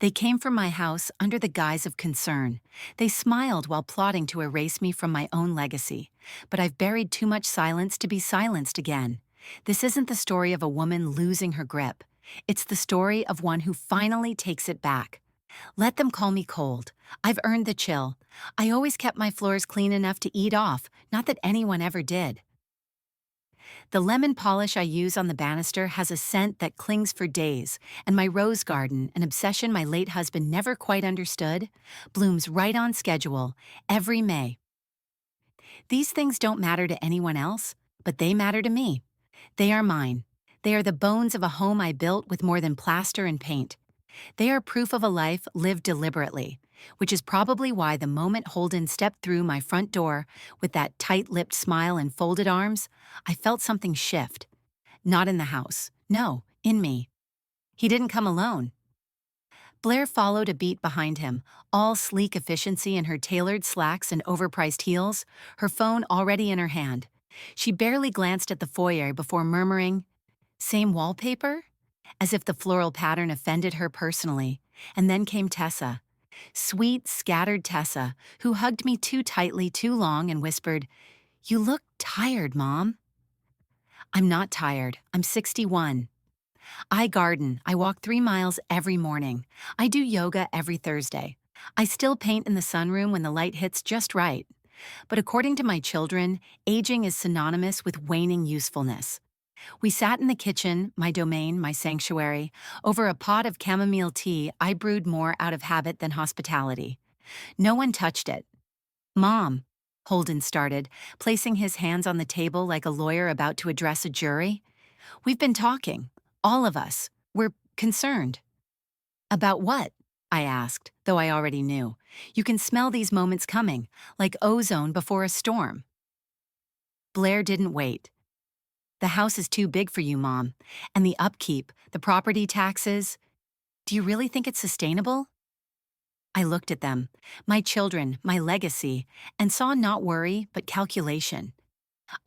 They came from my house under the guise of concern. They smiled while plotting to erase me from my own legacy. But I've buried too much silence to be silenced again. This isn't the story of a woman losing her grip. It's the story of one who finally takes it back. Let them call me cold. I've earned the chill. I always kept my floors clean enough to eat off, not that anyone ever did. The lemon polish I use on the banister has a scent that clings for days, and my rose garden, an obsession my late husband never quite understood, blooms right on schedule, every May. These things don't matter to anyone else, but they matter to me. They are mine. They are the bones of a home I built with more than plaster and paint. They are proof of a life lived deliberately, which is probably why the moment Holden stepped through my front door with that tight-lipped smile and folded arms, I felt something shift. Not in the house. No, in me. He didn't come alone. Blair followed a beat behind him, all sleek efficiency in her tailored slacks and overpriced heels, her phone already in her hand. She barely glanced at the foyer before murmuring, "Same wallpaper?" As if the floral pattern offended her personally. And then came Tessa. Sweet, scattered Tessa, who hugged me too tightly too long and whispered, "You look tired, Mom." I'm not tired. I'm 61. I garden. I walk 3 miles every morning. I do yoga every Thursday. I still paint in the sunroom when the light hits just right. But according to my children, aging is synonymous with waning usefulness. We sat in the kitchen, my domain, my sanctuary, over a pot of chamomile tea I brewed more out of habit than hospitality. No one touched it. "Mom," Holden started, placing his hands on the table like a lawyer about to address a jury. "We've been talking. All of us. We're concerned." "About what?" I asked, though I already knew. You can smell these moments coming, like ozone before a storm. Blair didn't wait. "The house is too big for you, Mom. And the upkeep, the property taxes. Do you really think it's sustainable?" I looked at them, my children, my legacy, and saw not worry, but calculation.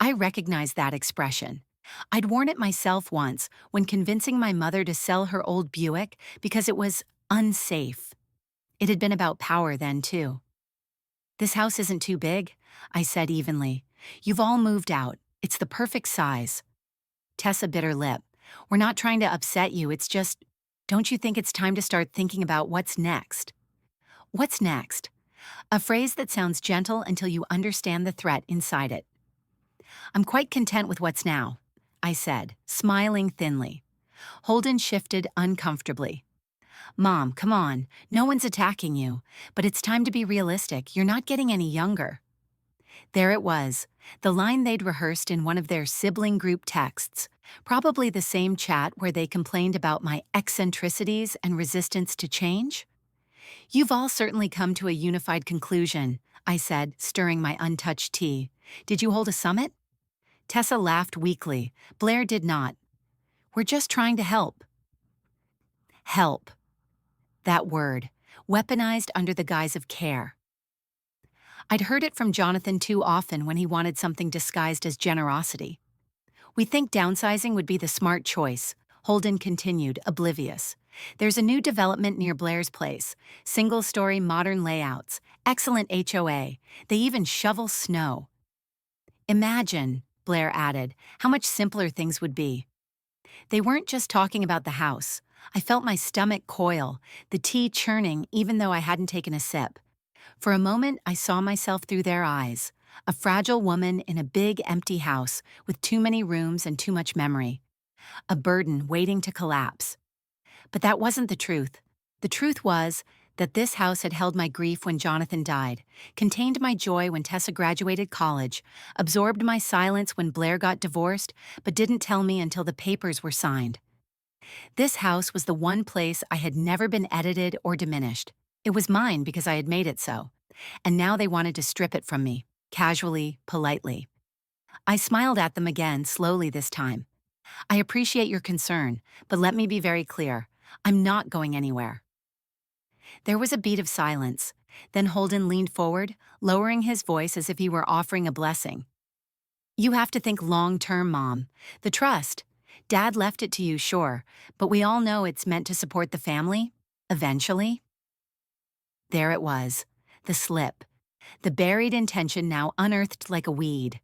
I recognized that expression. I'd worn it myself once when convincing my mother to sell her old Buick because it was unsafe. It had been about power then, too. "This house isn't too big," I said evenly. "You've all moved out. It's the perfect size." Tessa bit her lip. "We're not trying to upset you, it's just, don't you think it's time to start thinking about what's next?" What's next? A phrase that sounds gentle until you understand the threat inside it. "I'm quite content with what's now," I said, smiling thinly. Holden shifted uncomfortably. "Mom, come on. No one's attacking you. But it's time to be realistic. You're not getting any younger." There it was, the line they'd rehearsed in one of their sibling group texts, probably the same chat where they complained about my eccentricities and resistance to change. "You've all certainly come to a unified conclusion," I said, stirring my untouched tea. "Did you hold a summit?" Tessa laughed weakly. Blair did not. "We're just trying to help." Help. That word, weaponized under the guise of care. I'd heard it from Jonathan too often when he wanted something disguised as generosity. "We think downsizing would be the smart choice," Holden continued, oblivious. "There's a new development near Blair's place. Single-story modern layouts. Excellent HOA. They even shovel snow." "Imagine," Blair added, "how much simpler things would be." They weren't just talking about the house. I felt my stomach coil, the tea churning even though I hadn't taken a sip. For a moment, I saw myself through their eyes, a fragile woman in a big, empty house with too many rooms and too much memory. A burden waiting to collapse. But that wasn't the truth. The truth was that this house had held my grief when Jonathan died, contained my joy when Tessa graduated college, absorbed my silence when Blair got divorced, but didn't tell me until the papers were signed. This house was the one place I had never been edited or diminished. It was mine because I had made it so. And now they wanted to strip it from me, casually, politely. I smiled at them again, slowly this time. "I appreciate your concern, but let me be very clear. I'm not going anywhere." There was a beat of silence. Then Holden leaned forward, lowering his voice as if he were offering a blessing. "You have to think long-term, Mom. The trust. Dad left it to you, sure, but we all know it's meant to support the family. Eventually, there it was, the slip, the buried intention now unearthed like a weed.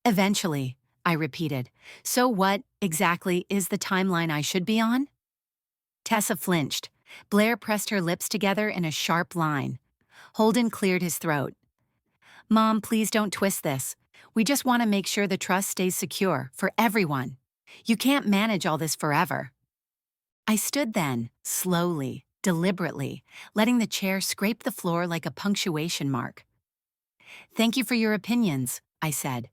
Eventually, I repeated. So what, exactly, is the timeline I should be on? Tessa flinched. Blair pressed her lips together in a sharp line. Holden cleared his throat. Mom, please don't twist this. We just want to make sure the trust stays secure, for everyone. You can't manage all this forever. I stood then, slowly, deliberately, letting the chair scrape the floor like a punctuation mark. Thank you for your opinions, I said.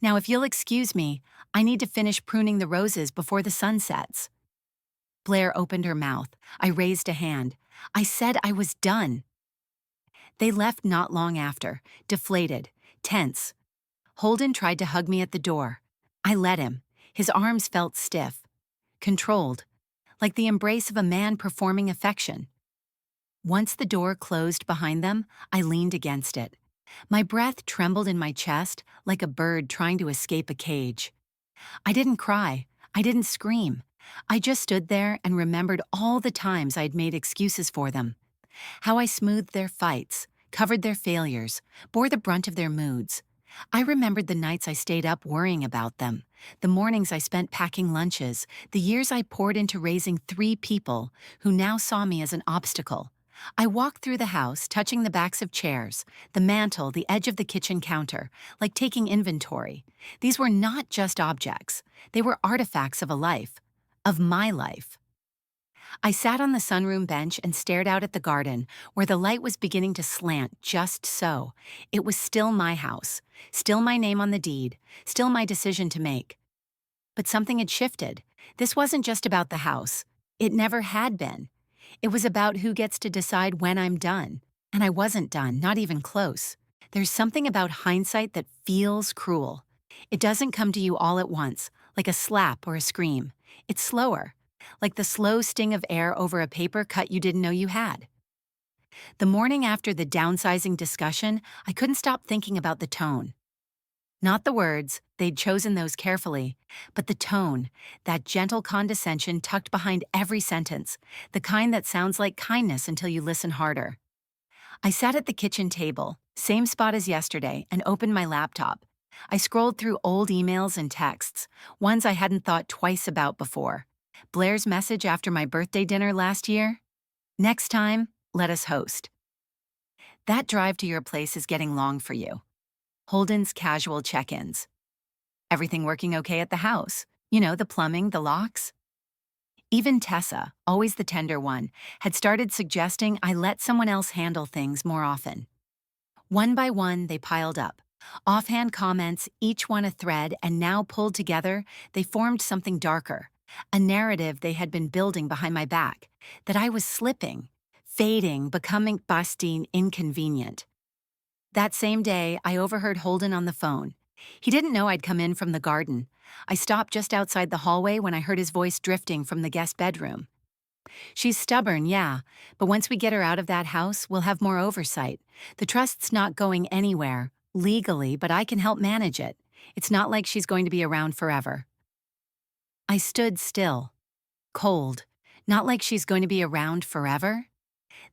Now if you'll excuse me, I need to finish pruning the roses before the sun sets. Blair opened her mouth. I raised a hand. I said I was done. They left not long after, deflated, tense. Holden tried to hug me at the door. I let him. His arms felt stiff, controlled, like the embrace of a man performing affection. Once the door closed behind them, I leaned against it. My breath trembled in my chest like a bird trying to escape a cage. I didn't cry. I didn't scream. I just stood there and remembered all the times I'd made excuses for them. How I smoothed their fights, covered their failures, bore the brunt of their moods. I remembered the nights I stayed up worrying about them, the mornings I spent packing lunches, the years I poured into raising 3 people who now saw me as an obstacle. I walked through the house, touching the backs of chairs, the mantel, the edge of the kitchen counter, like taking inventory. These were not just objects. They were artifacts of a life, of my life. I sat on the sunroom bench and stared out at the garden, where the light was beginning to slant just so. It was still my house, still my name on the deed, still my decision to make. But something had shifted. This wasn't just about the house. It never had been. It was about who gets to decide when I'm done. And I wasn't done, not even close. There's something about hindsight that feels cruel. It doesn't come to you all at once, like a slap or a scream. It's slower, like the slow sting of air over a paper cut you didn't know you had. The morning after the downsizing discussion, I couldn't stop thinking about the tone. Not the words, they'd chosen those carefully, but the tone, that gentle condescension tucked behind every sentence, the kind that sounds like kindness until you listen harder. I sat at the kitchen table, same spot as yesterday, and opened my laptop. I scrolled through old emails and texts, ones I hadn't thought twice about before. Blair's message after my birthday dinner last year? Next time, let us host. That drive to your place is getting long for you. Holden's casual check-ins. Everything working okay at the house? You know, the plumbing, the locks? Even Tessa, always the tender one, had started suggesting I let someone else handle things more often. One by one, they piled up. Offhand comments, each one a thread, and now pulled together, they formed something darker. A narrative they had been building behind my back, that I was slipping, fading, becoming busting, inconvenient. That same day, I overheard Holden on the phone. He didn't know I'd come in from the garden. I stopped just outside the hallway when I heard his voice drifting from the guest bedroom. She's stubborn, yeah, but once we get her out of that house, we'll have more oversight. The trust's not going anywhere, legally, but I can help manage it. It's not like she's going to be around forever. I stood still, cold, not like she's going to be around forever.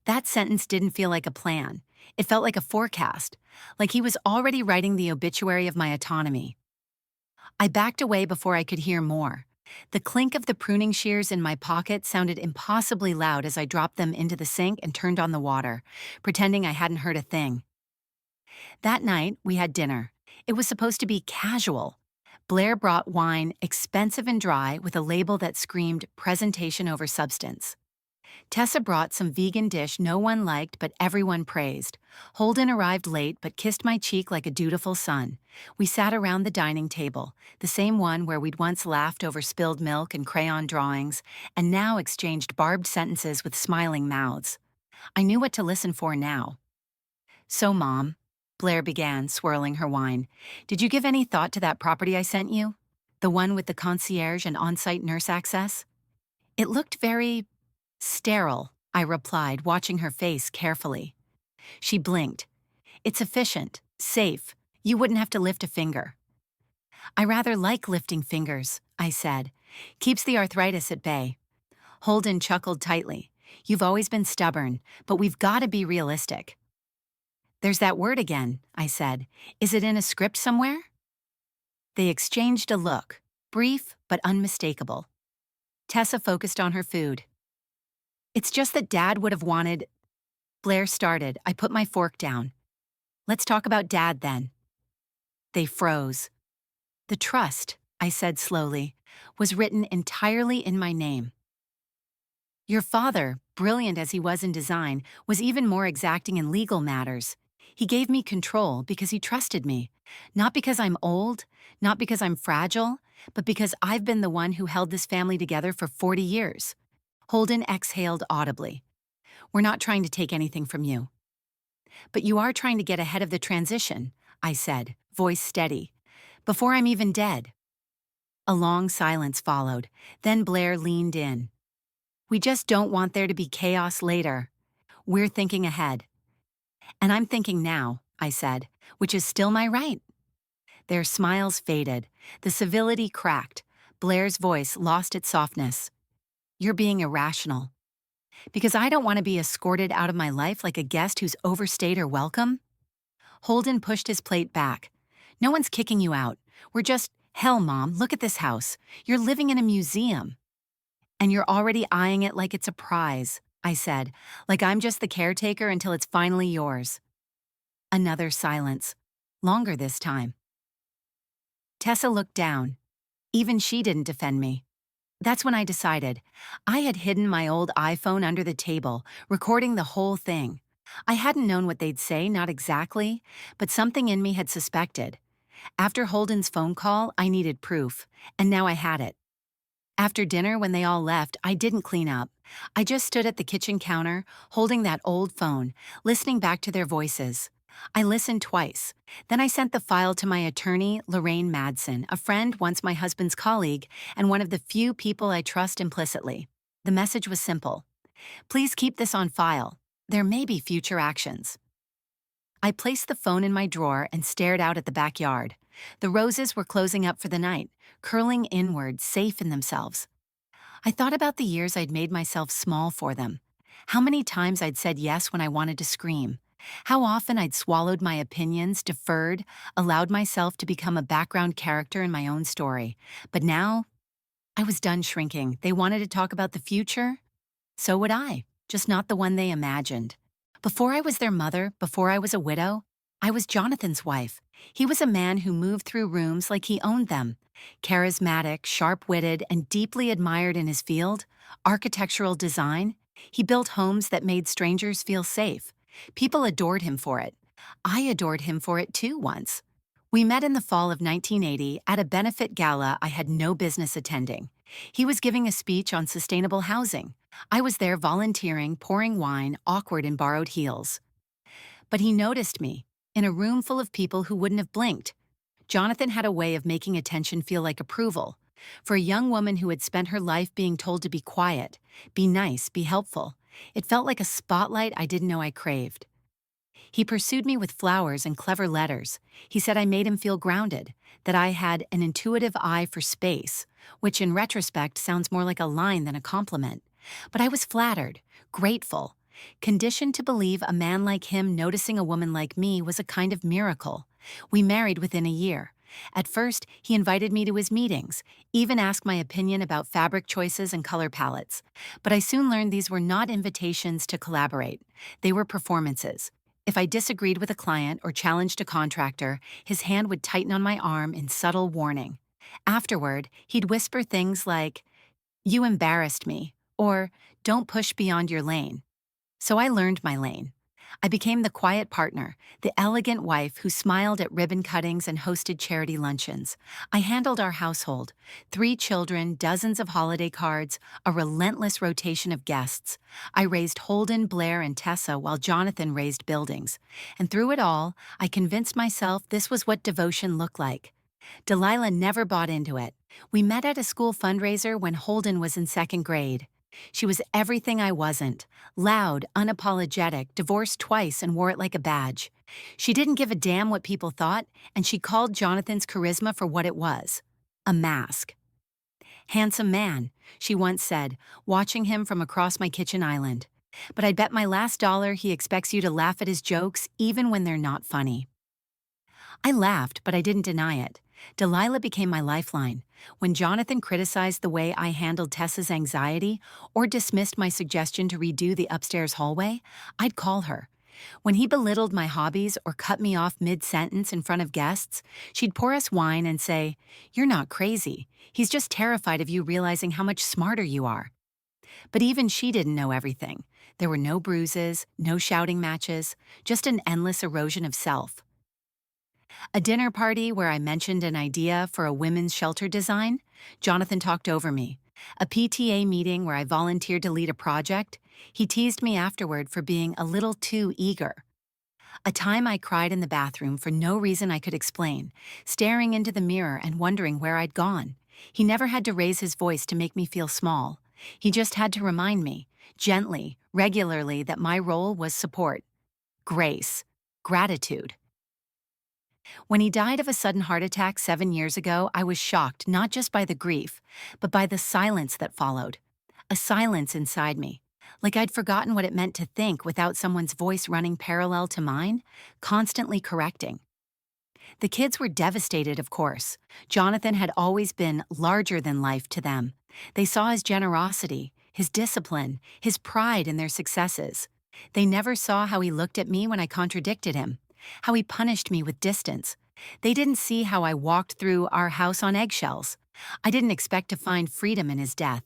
That sentence didn't feel like a plan. It felt like a forecast, like he was already writing the obituary of my autonomy. I backed away before I could hear more. The clink of the pruning shears in my pocket sounded impossibly loud as I dropped them into the sink and turned on the water, pretending I hadn't heard a thing. That night, we had dinner. It was supposed to be casual. Blair brought wine, expensive and dry, with a label that screamed presentation over substance. Tessa brought some vegan dish no one liked but everyone praised. Holden arrived late but kissed my cheek like a dutiful son. We sat around the dining table, the same one where we'd once laughed over spilled milk and crayon drawings, and now exchanged barbed sentences with smiling mouths. I knew what to listen for now. So, Mom, Blair began, swirling her wine, did you give any thought to that property I sent you? The one with the concierge and on-site nurse access? It looked very sterile, I replied, watching her face carefully. She blinked. It's efficient, safe. You wouldn't have to lift a finger. I rather like lifting fingers, I said. Keeps the arthritis at bay. Holden chuckled tightly. You've always been stubborn, but we've got to be realistic. There's that word again, I said. Is it in a script somewhere? They exchanged a look, brief but unmistakable. Tessa focused on her food. It's just that Dad would have wanted. Blair started. I put my fork down. Let's talk about Dad then. They froze. The trust, I said slowly, was written entirely in my name. Your father, brilliant as he was in design, was even more exacting in legal matters. He gave me control because he trusted me. Not because I'm old, not because I'm fragile, but because I've been the one who held this family together for 40 years. Holden exhaled audibly. We're not trying to take anything from you. But you are trying to get ahead of the transition, I said, voice steady. Before I'm even dead. A long silence followed. Then Blair leaned in. We just don't want there to be chaos later. We're thinking ahead. And I'm thinking now, I said, which is still my right. Their smiles faded. The civility cracked. Blair's voice lost its softness. You're being irrational. Because I don't want to be escorted out of my life like a guest who's overstayed her welcome? Holden pushed his plate back. No one's kicking you out. We're just, hell, Mom, look at this house. You're living in a museum. And you're already eyeing it like it's a prize, I said, like I'm just the caretaker until it's finally yours. Another silence. Longer this time. Tessa looked down. Even she didn't defend me. That's when I decided. I had hidden my old iPhone under the table, recording the whole thing. I hadn't known what they'd say, not exactly, but something in me had suspected. After Holden's phone call, I needed proof, and now I had it. After dinner, when they all left, I didn't clean up. I just stood at the kitchen counter, holding that old phone, listening back to their voices. I listened twice. Then I sent the file to my attorney, Lorraine Madsen, a friend, once my husband's colleague, and one of the few people I trust implicitly. The message was simple. Please keep this on file. There may be future actions. I placed the phone in my drawer and stared out at the backyard. The roses were closing up for the night, curling inward, safe in themselves. I thought about the years I'd made myself small for them. How many times I'd said yes when I wanted to scream. How often I'd swallowed my opinions, deferred, allowed myself to become a background character in my own story. But now, I was done shrinking. They wanted to talk about the future? So would I, just not the one they imagined. Before I was their mother, before I was a widow, I was Jonathan's wife. He was a man who moved through rooms like he owned them. Charismatic, sharp-witted, and deeply admired in his field, architectural design. He built homes that made strangers feel safe. People adored him for it. I adored him for it too once. We met in the fall of 1980 at a benefit gala I had no business attending. He was giving a speech on sustainable housing. I was there volunteering, pouring wine, awkward in borrowed heels. But he noticed me, in a room full of people who wouldn't have blinked. Jonathan had a way of making attention feel like approval. For a young woman who had spent her life being told to be quiet, be nice, be helpful, it felt like a spotlight I didn't know I craved. He pursued me with flowers and clever letters. He said I made him feel grounded, that I had an intuitive eye for space, which in retrospect sounds more like a line than a compliment. But I was flattered, grateful, conditioned to believe a man like him noticing a woman like me was a kind of miracle. We married within a year. At first, he invited me to his meetings, even asked my opinion about fabric choices and color palettes. But I soon learned these were not invitations to collaborate. They were performances. If I disagreed with a client or challenged a contractor, his hand would tighten on my arm in subtle warning. Afterward, he'd whisper things like, "You embarrassed me," or "Don't push beyond your lane." So I learned my lane. I became the quiet partner, the elegant wife who smiled at ribbon cuttings and hosted charity luncheons. I handled our household, 3 children, dozens of holiday cards, a relentless rotation of guests. I raised Holden, Blair, and Tessa while Jonathan raised buildings. And through it all, I convinced myself this was what devotion looked like. Delilah never bought into it. We met at a school fundraiser when Holden was in 2nd grade. She was everything I wasn't. Loud, unapologetic, divorced twice and wore it like a badge. She didn't give a damn what people thought, and she called Jonathan's charisma for what it was. A mask. "Handsome man," she once said, watching him from across my kitchen island. But I'd bet my last dollar he expects you to laugh at his jokes even when they're not funny. I laughed, but I didn't deny it. Delilah became my lifeline. When Jonathan criticized the way I handled Tessa's anxiety or dismissed my suggestion to redo the upstairs hallway, I'd call her. When he belittled my hobbies or cut me off mid-sentence in front of guests, she'd pour us wine and say, "You're not crazy. He's just terrified of you realizing how much smarter you are." But even she didn't know everything. There were no bruises, no shouting matches, just an endless erosion of self. A dinner party where I mentioned an idea for a women's shelter design, Jonathan talked over me. A PTA meeting where I volunteered to lead a project, he teased me afterward for being a little too eager. A time I cried in the bathroom for no reason I could explain, staring into the mirror and wondering where I'd gone. He never had to raise his voice to make me feel small. He just had to remind me, gently, regularly, that my role was support, grace, gratitude. When he died of a sudden heart attack 7 years ago, I was shocked not just by the grief, but by the silence that followed. A silence inside me. Like I'd forgotten what it meant to think without someone's voice running parallel to mine, constantly correcting. The kids were devastated, of course. Jonathan had always been larger than life to them. They saw his generosity, his discipline, his pride in their successes. They never saw how he looked at me when I contradicted him, how he punished me with distance. They didn't see how I walked through our house on eggshells. I didn't expect to find freedom in his death.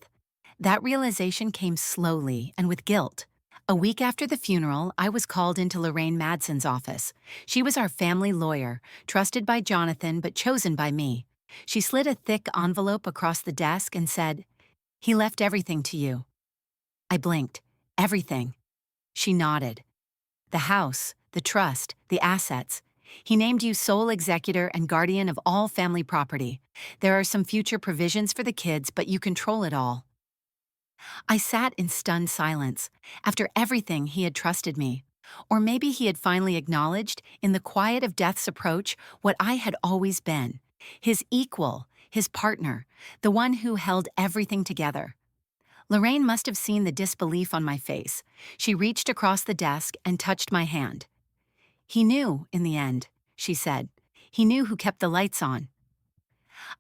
That realization came slowly and with guilt. A week after the funeral, I was called into Lorraine Madson's office. She was our family lawyer, trusted by Jonathan but chosen by me. She slid a thick envelope across the desk and said, "He left everything to you." I blinked. Everything. She nodded. The house, the trust, the assets. He named you sole executor and guardian of all family property. There are some future provisions for the kids, but you control it all. I sat in stunned silence. After everything he had trusted me. Or maybe he had finally acknowledged, in the quiet of death's approach, what I had always been. His equal, his partner, the one who held everything together. Lorraine must have seen the disbelief on my face. She reached across the desk and touched my hand. "He knew, in the end," she said. "He knew who kept the lights on."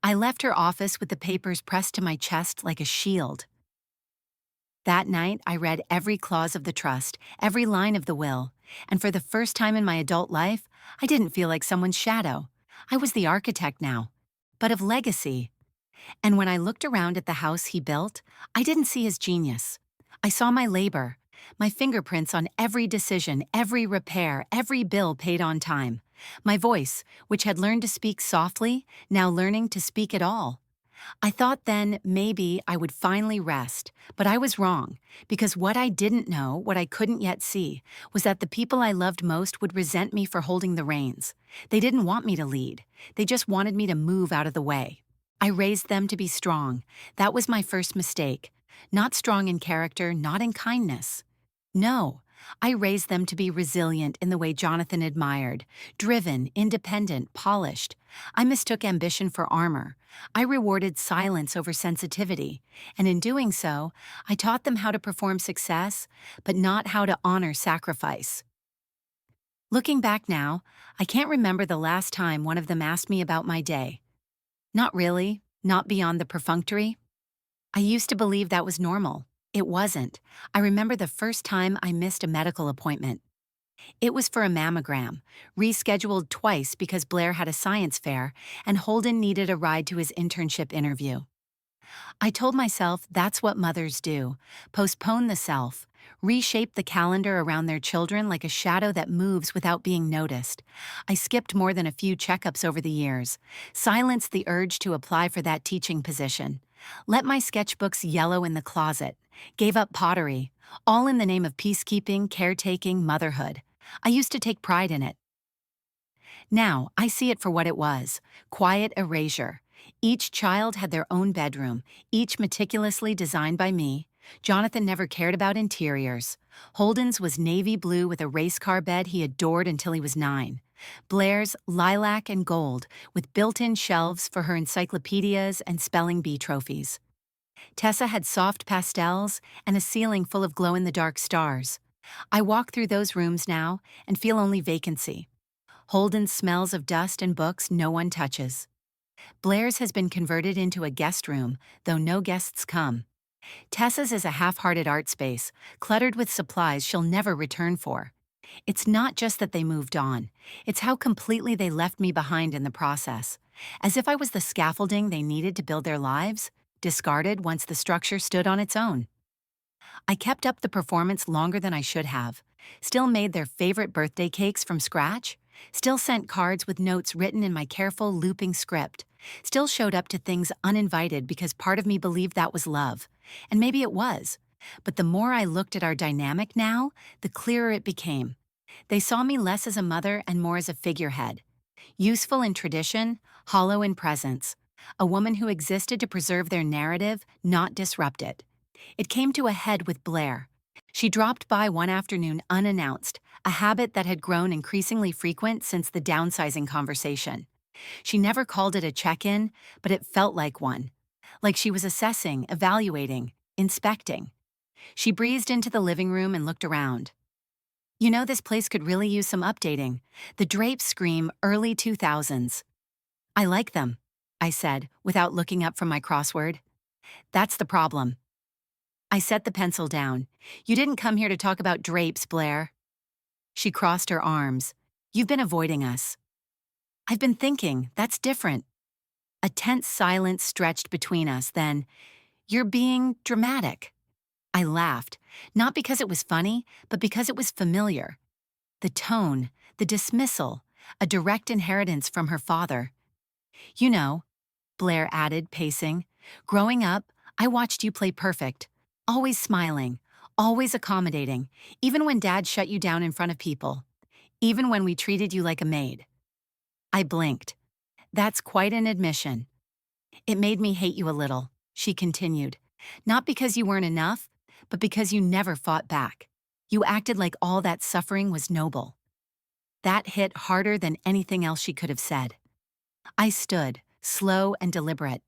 I left her office with the papers pressed to my chest like a shield. That night, I read every clause of the trust, every line of the will, and for the first time in my adult life, I didn't feel like someone's shadow. I was the architect now, but of legacy. And when I looked around at the house he built, I didn't see his genius. I saw my labor, my fingerprints on every decision, every repair, every bill paid on time. My voice, which had learned to speak softly, now learning to speak at all. I thought then maybe I would finally rest, but I was wrong, because what I didn't know, what I couldn't yet see, was that the people I loved most would resent me for holding the reins. They didn't want me to lead. They just wanted me to move out of the way. I raised them to be strong. That was my first mistake. Not strong in character, not in kindness. No, I raised them to be resilient in the way Jonathan admired, driven, independent, polished. I mistook ambition for armor. I rewarded silence over sensitivity, and in doing so, I taught them how to perform success, but not how to honor sacrifice. Looking back now, I can't remember the last time one of them asked me about my day. Not really, not beyond the perfunctory. I used to believe that was normal. It wasn't. I remember the first time I missed a medical appointment. It was for a mammogram, rescheduled twice because Blair had a science fair and Holden needed a ride to his internship interview. I told myself that's what mothers do, postpone the self, reshape the calendar around their children like a shadow that moves without being noticed. I skipped more than a few checkups over the years, silenced the urge to apply for that teaching position, let my sketchbooks yellow in the closet, gave up pottery, all in the name of peacekeeping, caretaking, motherhood. I used to take pride in it. Now, I see it for what it was, quiet erasure. Each child had their own bedroom, each meticulously designed by me. Jonathan never cared about interiors. Holden's was navy blue with a race car bed he adored until he was 9. Blair's lilac and gold, with built-in shelves for her encyclopedias and spelling bee trophies. Tessa had soft pastels and a ceiling full of glow-in-the-dark stars. I walk through those rooms now and feel only vacancy. Holden smells of dust and books no one touches. Blair's has been converted into a guest room, though no guests come. Tessa's is a half-hearted art space, cluttered with supplies she'll never return for. It's not just that they moved on, it's how completely they left me behind in the process. As if I was the scaffolding they needed to build their lives, discarded once the structure stood on its own. I kept up the performance longer than I should have. Still made their favorite birthday cakes from scratch. Still sent cards with notes written in my careful, looping script. Still showed up to things uninvited because part of me believed that was love. And maybe it was. But the more I looked at our dynamic now, the clearer it became. They saw me less as a mother and more as a figurehead. Useful in tradition, hollow in presence. A woman who existed to preserve their narrative, not disrupt it. It came to a head with Blair. She dropped by one afternoon unannounced, a habit that had grown increasingly frequent since the downsizing conversation. She never called it a check-in, but it felt like one. Like she was assessing, evaluating, inspecting. She breezed into the living room and looked around. You know, this place could really use some updating. The drapes scream early 2000s. I like them, I said, without looking up from my crossword. That's the problem. I set the pencil down. You didn't come here to talk about drapes, Blair. She crossed her arms. You've been avoiding us. I've been thinking, that's different. A tense silence stretched between us, then, you're being dramatic. I laughed, not because it was funny, but because it was familiar. The tone, the dismissal, a direct inheritance from her father. You know, Blair added, pacing, growing up, I watched you play perfect. Always smiling, always accommodating, even when Dad shut you down in front of people. Even when we treated you like a maid. I blinked. That's quite an admission. It made me hate you a little, she continued. Not because you weren't enough, but because you never fought back. You acted like all that suffering was noble. That hit harder than anything else she could have said. I stood, slow and deliberate.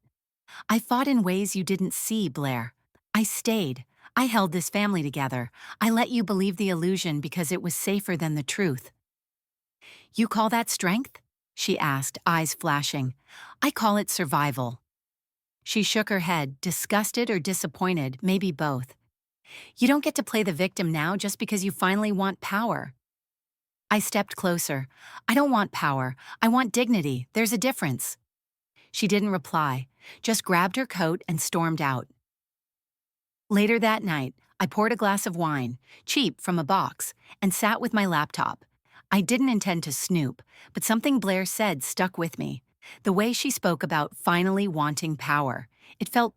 I fought in ways you didn't see, Blair. I stayed. I held this family together. I let you believe the illusion because it was safer than the truth. You call that strength? She asked, eyes flashing. I call it survival. She shook her head, disgusted or disappointed, maybe both. You don't get to play the victim now just because you finally want power. I stepped closer. I don't want power. I want dignity. There's a difference. She didn't reply, just grabbed her coat and stormed out. Later that night, I poured a glass of wine, cheap from a box, and sat with my laptop. I didn't intend to snoop, but something Blair said stuck with me. The way she spoke about finally wanting power. It felt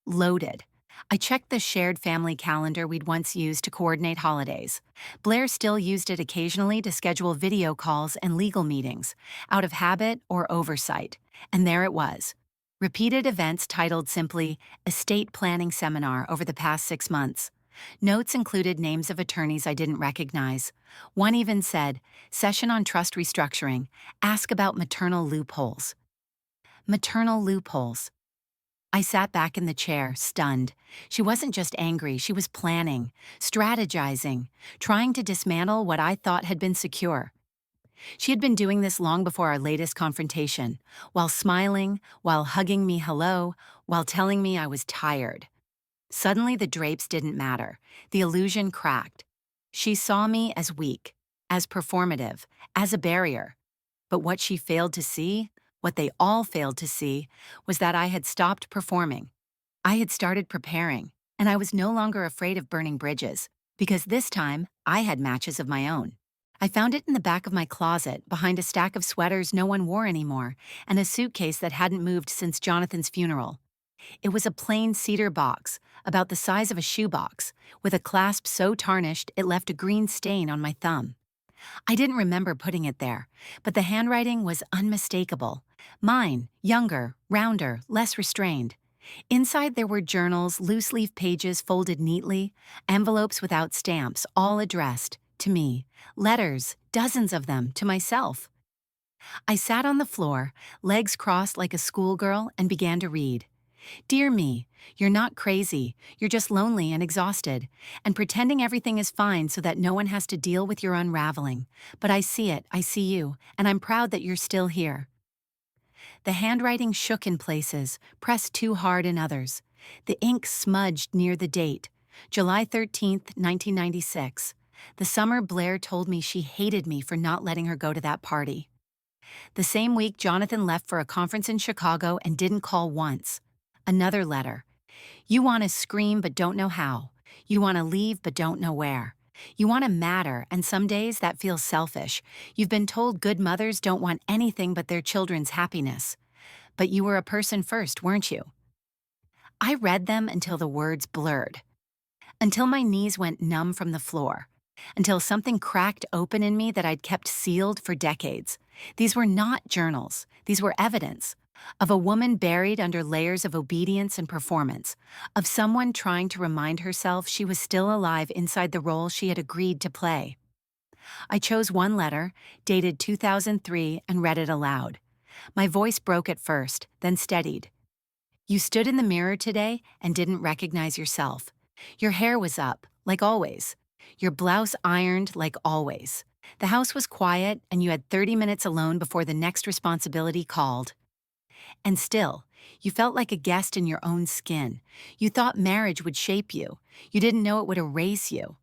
loaded. I checked the shared family calendar we'd once used to coordinate holidays. Blair still used it occasionally to schedule video calls and legal meetings, out of habit or oversight. And there it was. Repeated events titled simply, Estate Planning Seminar over the past 6 months. Notes included names of attorneys I didn't recognize. One even said, Session on Trust Restructuring. Ask about maternal loopholes. Maternal loopholes. I sat back in the chair, stunned. She wasn't just angry, she was planning, strategizing, trying to dismantle what I thought had been secure. She had been doing this long before our latest confrontation, while smiling, while hugging me hello, while telling me I was tired. Suddenly the drapes didn't matter. The illusion cracked. She saw me as weak, as performative, as a barrier. But what she failed to see, what they all failed to see, was that I had stopped performing. I had started preparing, and I was no longer afraid of burning bridges, because this time I had matches of my own. I found it in the back of my closet, behind a stack of sweaters no one wore anymore, and a suitcase that hadn't moved since Jonathan's funeral. It was a plain cedar box, about the size of a shoebox, with a clasp so tarnished it left a green stain on my thumb. I didn't remember putting it there, but the handwriting was unmistakable. Mine, younger, rounder, less restrained. Inside there were journals, loose-leaf pages folded neatly, envelopes without stamps, all addressed, to me, letters, dozens of them, to myself. I sat on the floor, legs crossed like a schoolgirl, and began to read. Dear me, you're not crazy, you're just lonely and exhausted, and pretending everything is fine so that no one has to deal with your unraveling. But I see it, I see you, and I'm proud that you're still here. The handwriting shook in places, pressed too hard in others. The ink smudged near the date, July 13th, 1996. The summer Blair told me she hated me for not letting her go to that party. The same week, Jonathan left for a conference in Chicago and didn't call once. Another letter. You want to scream but don't know how. You want to leave but don't know where. You want to matter, and some days that feels selfish. You've been told good mothers don't want anything but their children's happiness. But you were a person first, weren't you? I read them until the words blurred. Until my knees went numb from the floor. Until something cracked open in me that I'd kept sealed for decades. These were not journals. These were evidence. Of a woman buried under layers of obedience and performance. Of someone trying to remind herself she was still alive inside the role she had agreed to play. I chose one letter, dated 2003, and read it aloud. My voice broke at first, then steadied. You stood in the mirror today and didn't recognize yourself. Your hair was up, like always. Your blouse ironed, like always. The house was quiet, and you had 30 minutes alone before the next responsibility called. And still, you felt like a guest in your own skin. You thought marriage would shape you. You didn't know it would erase you.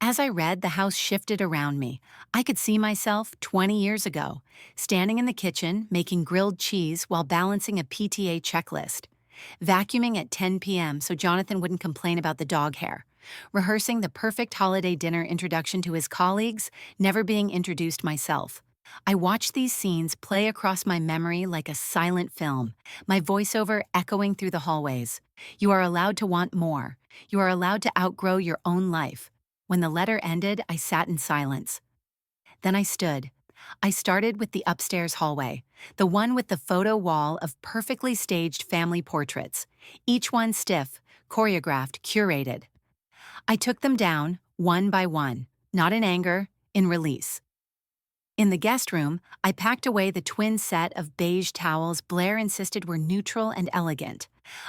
As I read, the house shifted around me. I could see myself 20 years ago, standing in the kitchen, making grilled cheese while balancing a PTA checklist. Vacuuming at 10 p.m. so Jonathan wouldn't complain about the dog hair. Rehearsing the perfect holiday dinner introduction to his colleagues, never being introduced myself. I watched these scenes play across my memory like a silent film, my voiceover echoing through the hallways. You are allowed to want more. You are allowed to outgrow your own life. When the letter ended, I sat in silence. Then I stood. I started with the upstairs hallway, the one with the photo wall of perfectly staged family portraits, each one stiff, choreographed, curated. I took them down, one by one, not in anger, in release. In the guest room, I packed away the twin set of beige towels Blair insisted were neutral and elegant.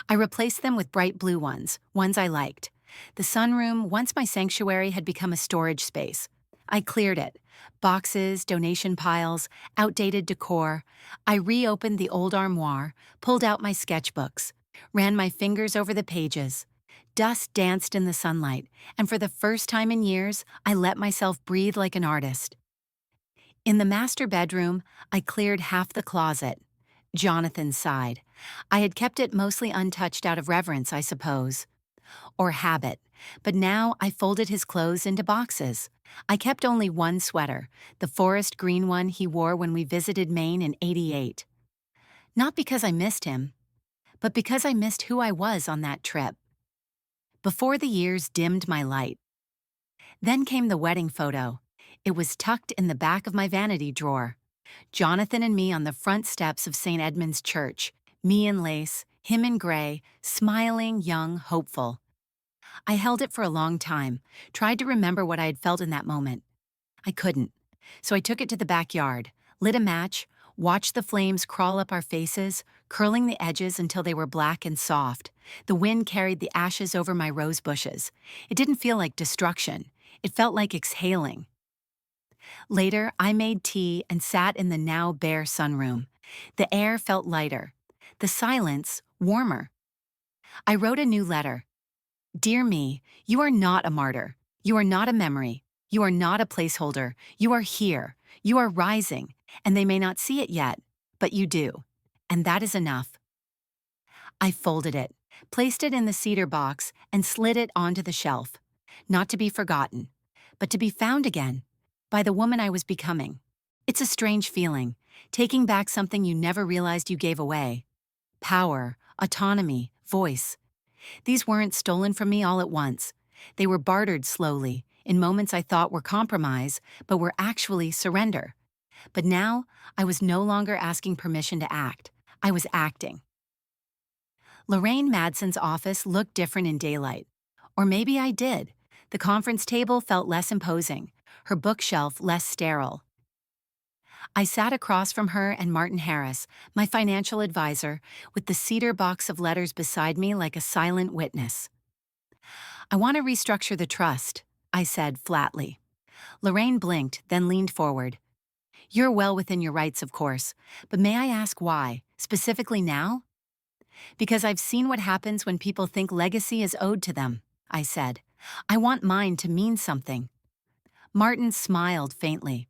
I replaced them with bright blue ones I liked. The sunroom, once my sanctuary, had become a storage space. I cleared it. Boxes, donation piles, outdated decor. I reopened the old armoire, pulled out my sketchbooks, ran my fingers over the pages. Dust danced in the sunlight, and for the first time in years, I let myself breathe like an artist. In the master bedroom, I cleared half the closet. Jonathan sighed. I had kept it mostly untouched out of reverence, I suppose. Or habit. But now I folded his clothes into boxes. I kept only one sweater, the forest green one he wore when we visited Maine in '88. Not because I missed him, but because I missed who I was on that trip. Before the years dimmed my light. Then came the wedding photo. It was tucked in the back of my vanity drawer. Jonathan and me on the front steps of St. Edmund's Church, me in lace, him in gray, smiling, young, hopeful. I held it for a long time, tried to remember what I had felt in that moment. I couldn't, so I took it to the backyard, lit a match, watched the flames crawl up our faces, curling the edges until they were black and soft. The wind carried the ashes over my rose bushes. It didn't feel like destruction. It felt like exhaling. Later, I made tea and sat in the now bare sunroom. The air felt lighter. The silence, warmer. I wrote a new letter. Dear me, you are not a martyr. You are not a memory. You are not a placeholder. You are here. You are rising, and they may not see it yet, but you do. And that is enough. I folded it, placed it in the cedar box, and slid it onto the shelf. Not to be forgotten, but to be found again, by the woman I was becoming. It's a strange feeling, taking back something you never realized you gave away. Power, autonomy, voice. These weren't stolen from me all at once. They were bartered slowly, in moments I thought were compromise, but were actually surrender. But now, I was no longer asking permission to act. I was acting. Lorraine Madson's office looked different in daylight. Or maybe I did. The conference table felt less imposing, her bookshelf less sterile. I sat across from her and Martin Harris, my financial advisor, with the cedar box of letters beside me like a silent witness. I want to restructure the trust, I said flatly. Lorraine blinked, then leaned forward. You're well within your rights, of course, but may I ask why, specifically now? Because I've seen what happens when people think legacy is owed to them, I said. I want mine to mean something. Martin smiled faintly.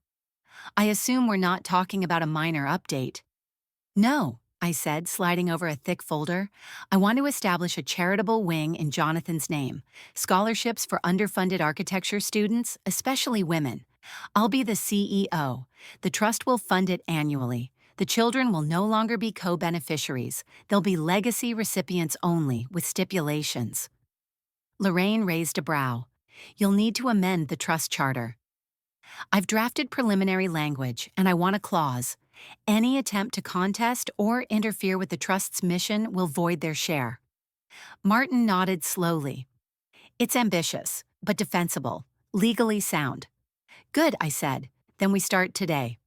I assume we're not talking about a minor update. No, I said, sliding over a thick folder. I want to establish a charitable wing in Jonathan's name, scholarships for underfunded architecture students, especially women. I'll be the CEO. The trust will fund it annually. The children will no longer be co-beneficiaries. They'll be legacy recipients only, with stipulations. Lorraine raised a brow. You'll need to amend the trust charter. I've drafted preliminary language, and I want a clause. Any attempt to contest or interfere with the trust's mission will void their share. Martin nodded slowly. It's ambitious, but defensible, legally sound. Good, I said. Then we start today.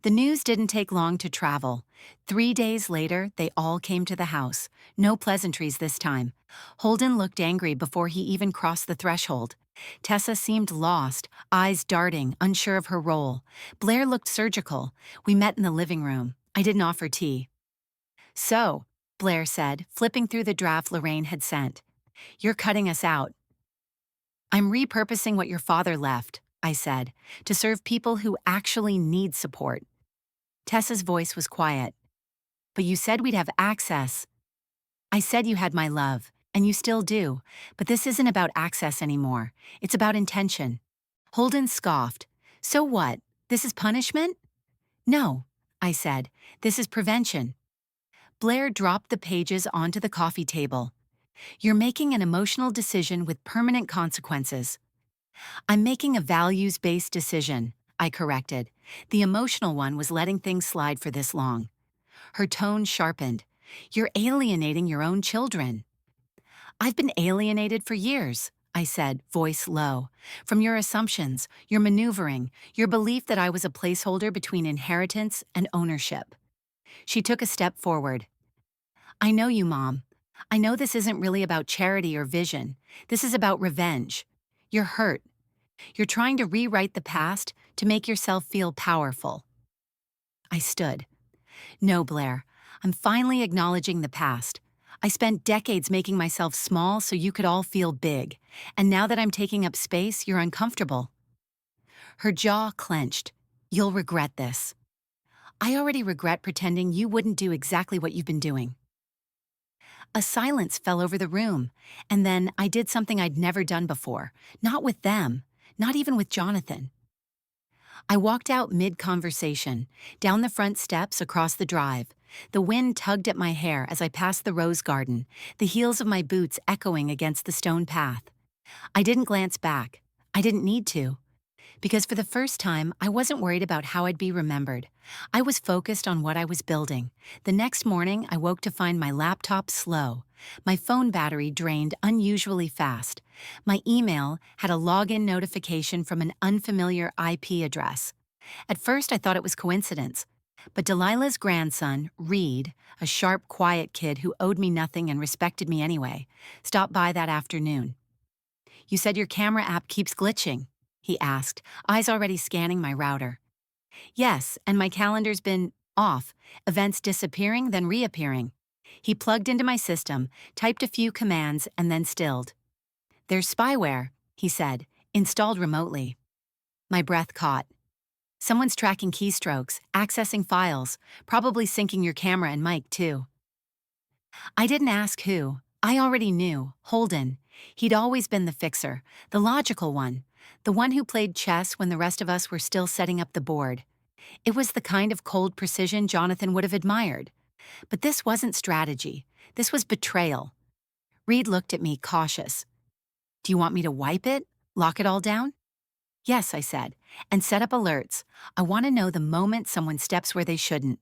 The news didn't take long to travel. 3 days later, they all came to the house. No pleasantries this time. Holden looked angry before he even crossed the threshold. Tessa seemed lost, eyes darting, unsure of her role. Blair looked surgical. We met in the living room. I didn't offer tea. So, Blair said, flipping through the draft Lorraine had sent. You're cutting us out. I'm repurposing what your father left, I said, to serve people who actually need support. Tessa's voice was quiet. But you said we'd have access. I said you had my love, and you still do, but this isn't about access anymore. It's about intention. Holden scoffed. So what? This is punishment? No, I said. This is prevention. Blair dropped the pages onto the coffee table. You're making an emotional decision with permanent consequences. I'm making a values-based decision, I corrected. The emotional one was letting things slide for this long. Her tone sharpened. You're alienating your own children. I've been alienated for years, I said, voice low. From your assumptions, your maneuvering, your belief that I was a placeholder between inheritance and ownership. She took a step forward. I know you, Mom. I know this isn't really about charity or vision. This is about revenge. You're hurt. You're trying to rewrite the past to make yourself feel powerful. I stood. No, Blair. I'm finally acknowledging the past. I spent decades making myself small so you could all feel big. And now that I'm taking up space, you're uncomfortable. Her jaw clenched. You'll regret this. I already regret pretending you wouldn't do exactly what you've been doing. A silence fell over the room, and then I did something I'd never done before. Not with them, not even with Jonathan. I walked out mid-conversation, down the front steps across the drive. The wind tugged at my hair as I passed the rose garden, the heels of my boots echoing against the stone path. I didn't glance back. I didn't need to. Because for the first time, I wasn't worried about how I'd be remembered. I was focused on what I was building. The next morning, I woke to find my laptop slow. My phone battery drained unusually fast. My email had a login notification from an unfamiliar IP address. At first, I thought it was coincidence. But Delilah's grandson, Reed, a sharp, quiet kid who owed me nothing and respected me anyway, stopped by that afternoon. You said your camera app keeps glitching, he asked, eyes already scanning my router. Yes, and my calendar's been off, events disappearing, then reappearing. He plugged into my system, typed a few commands, and then stilled. There's spyware, he said, installed remotely. My breath caught. Someone's tracking keystrokes, accessing files, probably syncing your camera and mic, too. I didn't ask who. I already knew, Holden. He'd always been the fixer, the logical one, the one who played chess when the rest of us were still setting up the board. It was the kind of cold precision Jonathan would have admired. But this wasn't strategy. This was betrayal. Reed looked at me, cautious. Do you want me to wipe it? Lock it all down? Yes, I said, and set up alerts. I want to know the moment someone steps where they shouldn't.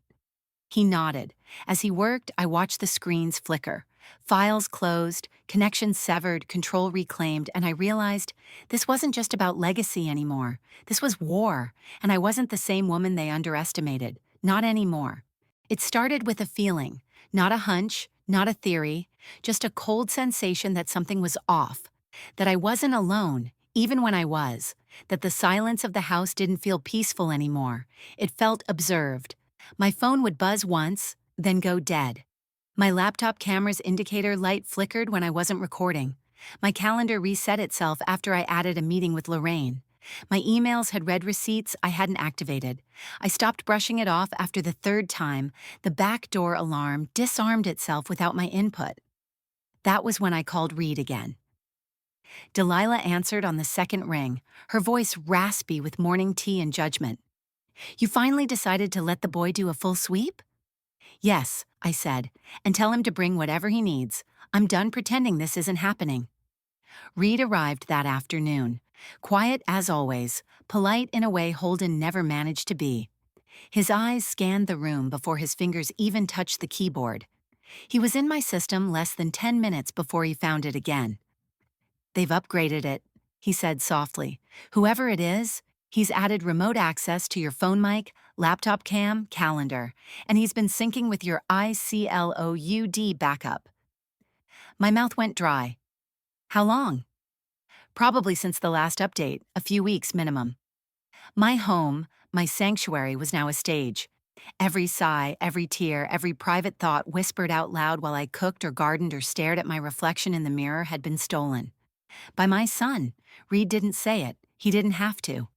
He nodded. As he worked, I watched the screens flicker. Files closed, connections severed, control reclaimed, and I realized this wasn't just about legacy anymore. This was war, and I wasn't the same woman they underestimated. Not anymore. It started with a feeling, not a hunch, not a theory, just a cold sensation that something was off, that I wasn't alone, even when I was, that the silence of the house didn't feel peaceful anymore. It felt observed. My phone would buzz once, then go dead. My laptop camera's indicator light flickered when I wasn't recording. My calendar reset itself after I added a meeting with Lorraine. My emails had read receipts I hadn't activated. I stopped brushing it off after the third time. The back door alarm disarmed itself without my input. That was when I called Reed again. Delilah answered on the second ring, her voice raspy with morning tea and judgment. "You finally decided to let the boy do a full sweep?" "Yes," I said, "and tell him to bring whatever he needs. I'm done pretending this isn't happening." Reed arrived that afternoon. Quiet as always, polite in a way Holden never managed to be. His eyes scanned the room before his fingers even touched the keyboard. He was in my system less than 10 minutes before he found it again. "They've upgraded it," he said softly. "Whoever it is, he's added remote access to your phone mic, laptop cam, calendar, and he's been syncing with your iCloud backup." My mouth went dry. "How long?" "Probably since the last update, a few weeks minimum." My home, my sanctuary, was now a stage. Every sigh, every tear, every private thought whispered out loud while I cooked or gardened or stared at my reflection in the mirror had been stolen. By my son. Reed didn't say it. He didn't have to.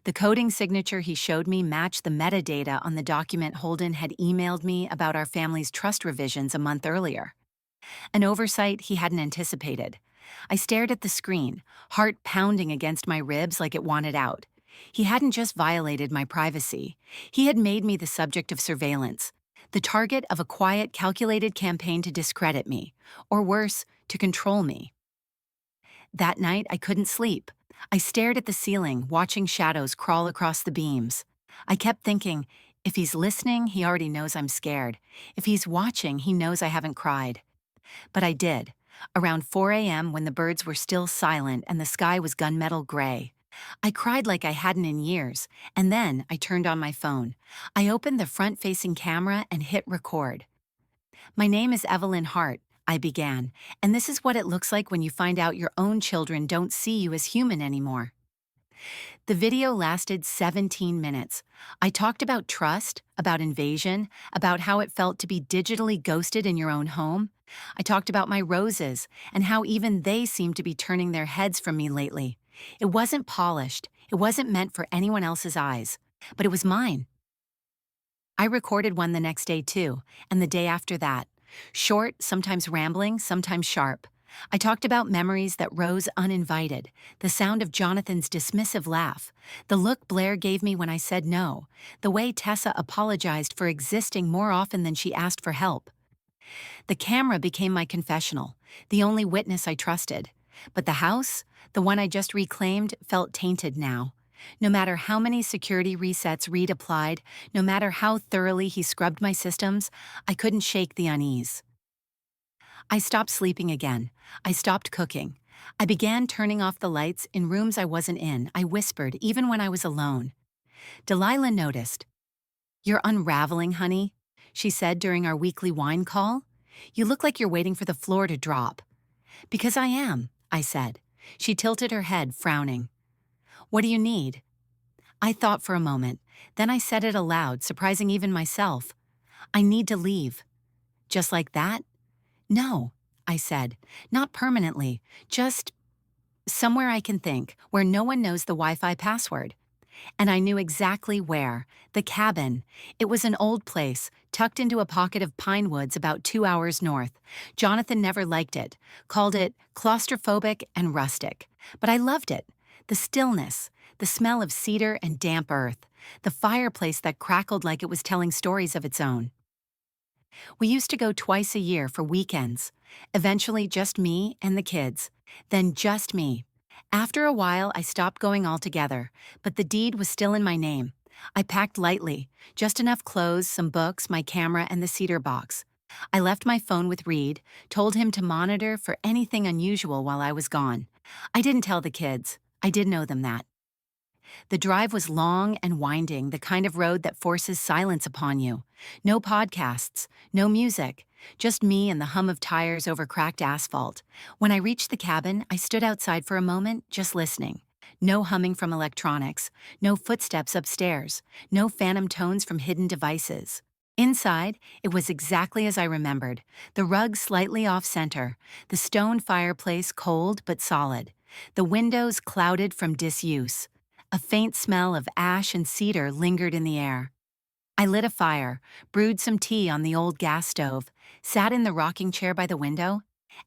The coding signature he showed me matched the metadata on the document Holden had emailed me about our family's trust revisions a month earlier. An oversight he hadn't anticipated. I stared at the screen, heart pounding against my ribs like it wanted out. He hadn't just violated my privacy. He had made me the subject of surveillance, the target of a quiet, calculated campaign to discredit me, or worse, to control me. That night, I couldn't sleep. I stared at the ceiling, watching shadows crawl across the beams. I kept thinking, if he's listening, he already knows I'm scared. If he's watching, he knows I haven't cried. But I did. Around 4 a.m., when the birds were still silent and the sky was gunmetal gray. I cried like I hadn't in years, and then I turned on my phone. I opened the front-facing camera and hit record. "My name is Evelyn Hart," I began, "and this is what it looks like when you find out your own children don't see you as human anymore." The video lasted 17 minutes. I talked about trust, about invasion, about how it felt to be digitally ghosted in your own home. I talked about my roses and how even they seemed to be turning their heads from me lately. It wasn't polished. It wasn't meant for anyone else's eyes, but it was mine. I recorded one the next day too, and the day after that. Short, sometimes rambling, sometimes sharp. I talked about memories that rose uninvited, the sound of Jonathan's dismissive laugh, the look Blair gave me when I said no, the way Tessa apologized for existing more often than she asked for help. The camera became my confessional, the only witness I trusted. But the house, the one I just reclaimed, felt tainted now. No matter how many security resets Reed applied, no matter how thoroughly he scrubbed my systems, I couldn't shake the unease. I stopped sleeping again. I stopped cooking. I began turning off the lights in rooms I wasn't in. I whispered, even when I was alone. Delilah noticed. "You're unraveling, honey," she said during our weekly wine call. "You look like you're waiting for the floor to drop." "Because I am," I said. She tilted her head, frowning. "What do you need?" I thought for a moment. Then I said it aloud, surprising even myself. "I need to leave." "Just like that?" "No," I said. "Not permanently. Just somewhere I can think, where no one knows the Wi-Fi password." And I knew exactly where. The cabin. It was an old place, tucked into a pocket of pine woods about 2 hours north. Jonathan never liked it, called it claustrophobic and rustic. But I loved it. The stillness, the smell of cedar and damp earth, the fireplace that crackled like it was telling stories of its own. We used to go twice a year for weekends. Eventually just me and the kids. Then just me. After a while, I stopped going altogether, but the deed was still in my name. I packed lightly, just enough clothes, some books, my camera, and the cedar box. I left my phone with Reed, told him to monitor for anything unusual while I was gone. I didn't tell the kids. I did know them that. The drive was long and winding, the kind of road that forces silence upon you. No podcasts, no music, just me and the hum of tires over cracked asphalt. When I reached the cabin, I stood outside for a moment, just listening. No humming from electronics, no footsteps upstairs, no phantom tones from hidden devices. Inside, it was exactly as I remembered. The rug slightly off-center, the stone fireplace cold but solid, the windows clouded from disuse. A faint smell of ash and cedar lingered in the air. I lit a fire, brewed some tea on the old gas stove, sat in the rocking chair by the window,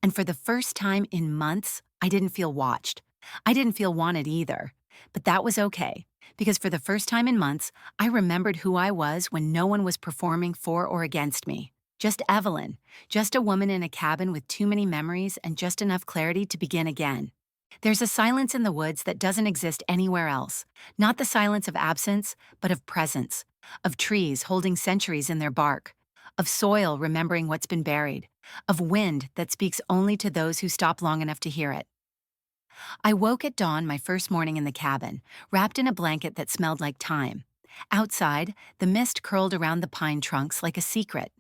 and for the first time in months, I didn't feel watched. I didn't feel wanted either. But that was okay, because for the first time in months, I remembered who I was when no one was performing for or against me. Just Evelyn, just a woman in a cabin with too many memories and just enough clarity to begin again. There's a silence in the woods that doesn't exist anywhere else. Not the silence of absence, but of presence. Of trees holding centuries in their bark. Of soil remembering what's been buried. Of wind that speaks only to those who stop long enough to hear it. I woke at dawn my first morning in the cabin, wrapped in a blanket that smelled like thyme. Outside, the mist curled around the pine trunks like a secret.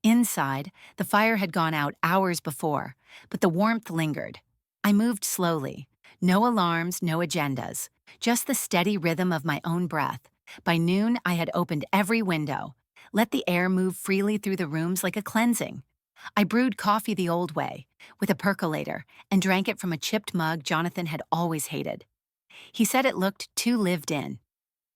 Inside, the fire had gone out hours before, but the warmth lingered. I moved slowly. No alarms, no agendas. Just the steady rhythm of my own breath. By noon, I had opened every window. Let the air move freely through the rooms like a cleansing. I brewed coffee the old way, with a percolator, and drank it from a chipped mug Jonathan had always hated. He said it looked too lived in.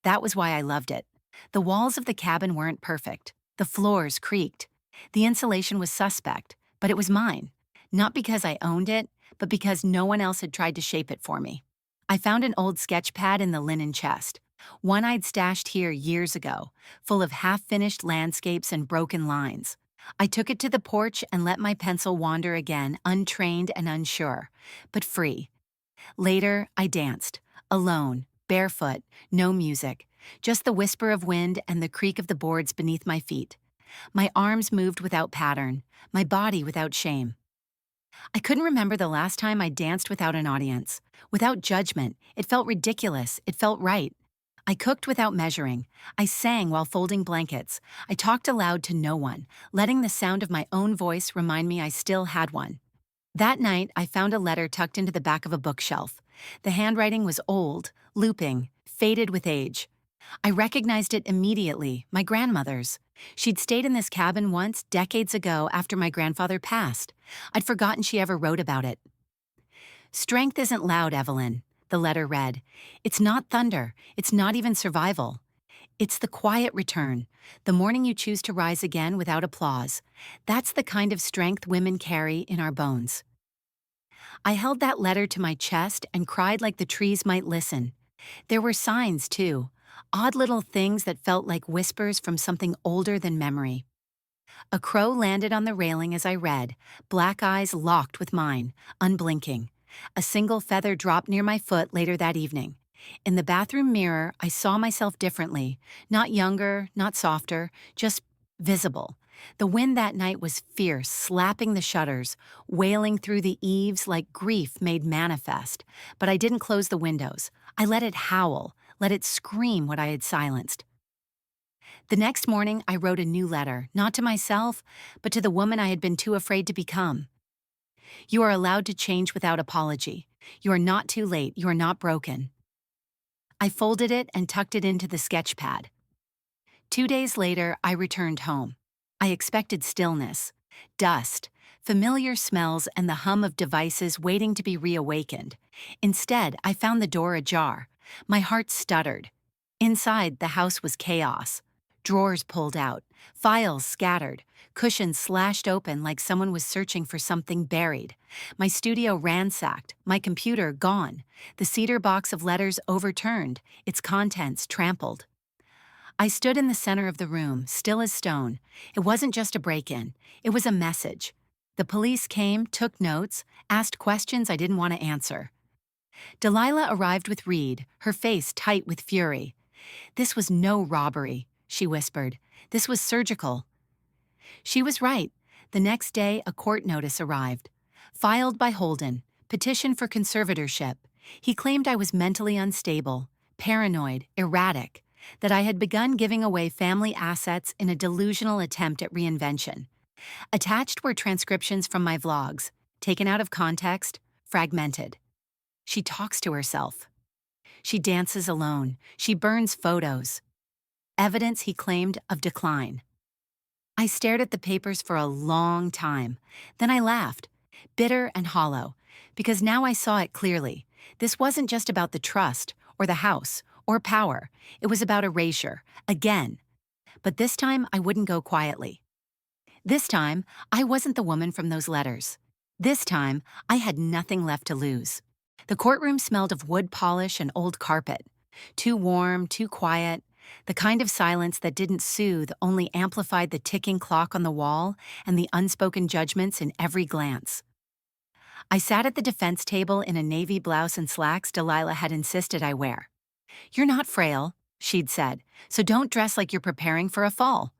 That was why I loved it. The walls of the cabin weren't perfect. The floors creaked. The insulation was suspect, but it was mine. Not because I owned it, but because no one else had tried to shape it for me. I found an old sketch pad in the linen chest, one I'd stashed here years ago, full of half-finished landscapes and broken lines. I took it to the porch and let my pencil wander again, untrained and unsure, but free. Later, I danced, alone, barefoot, no music, just the whisper of wind and the creak of the boards beneath my feet. My arms moved without pattern, my body without shame. I couldn't remember the last time I danced without an audience, without judgment. It felt ridiculous. It felt right. I cooked without measuring. I sang while folding blankets. I talked aloud to no one, letting the sound of my own voice remind me I still had one. That night, I found a letter tucked into the back of a bookshelf. The handwriting was old, looping, faded with age. I recognized it immediately, my grandmother's. She'd stayed in this cabin once, decades ago, after my grandfather passed. I'd forgotten she ever wrote about it. "Strength isn't loud, Evelyn," the letter read. "It's not thunder. It's not even survival. It's the quiet return, the morning you choose to rise again without applause. That's the kind of strength women carry in our bones." I held that letter to my chest and cried like the trees might listen. There were signs, too. Odd little things that felt like whispers from something older than memory. A crow landed on the railing as I read, black eyes locked with mine, unblinking. A single feather dropped near my foot later that evening. In the bathroom mirror, I saw myself differently. Not younger, not softer, just visible. The wind that night was fierce, slapping the shutters, wailing through the eaves like grief made manifest. But I didn't close the windows. I let it howl, let it scream what I had silenced. The next morning, I wrote a new letter, not to myself, but to the woman I had been too afraid to become. "You are allowed to change without apology. You are not too late. You are not broken." I folded it and tucked it into the sketch pad. 2 days later, I returned home. I expected stillness, dust, familiar smells, and the hum of devices waiting to be reawakened. Instead, I found the door ajar. My heart stuttered. Inside, the house was chaos. Drawers pulled out, files scattered, cushions slashed open like someone was searching for something buried. My studio ransacked, my computer gone, the cedar box of letters overturned, its contents trampled. I stood in the center of the room, still as stone. It wasn't just a break-in. It was a message. The police came, took notes, asked questions I didn't want to answer. Delilah arrived with Reed, her face tight with fury. "This was no robbery," she whispered. "This was surgical." She was right. The next day, a court notice arrived. Filed by Holden, petition for conservatorship. He claimed I was mentally unstable, paranoid, erratic, that I had begun giving away family assets in a delusional attempt at reinvention. Attached were transcriptions from my vlogs, taken out of context, fragmented. She talks to herself. She dances alone. She burns photos. Evidence, he claimed, of decline. I stared at the papers for a long time. Then I laughed, bitter and hollow, because now I saw it clearly. This wasn't just about the trust, or the house, or power. It was about erasure, again. But this time, I wouldn't go quietly. This time, I wasn't the woman from those letters. This time, I had nothing left to lose. The courtroom smelled of wood polish and old carpet. Too warm, too quiet. The kind of silence that didn't soothe, only amplified the ticking clock on the wall and the unspoken judgments in every glance. I sat at the defense table in a navy blouse and slacks Delilah had insisted I wear. "You're not frail," she'd said, "so don't dress like you're preparing for a fall."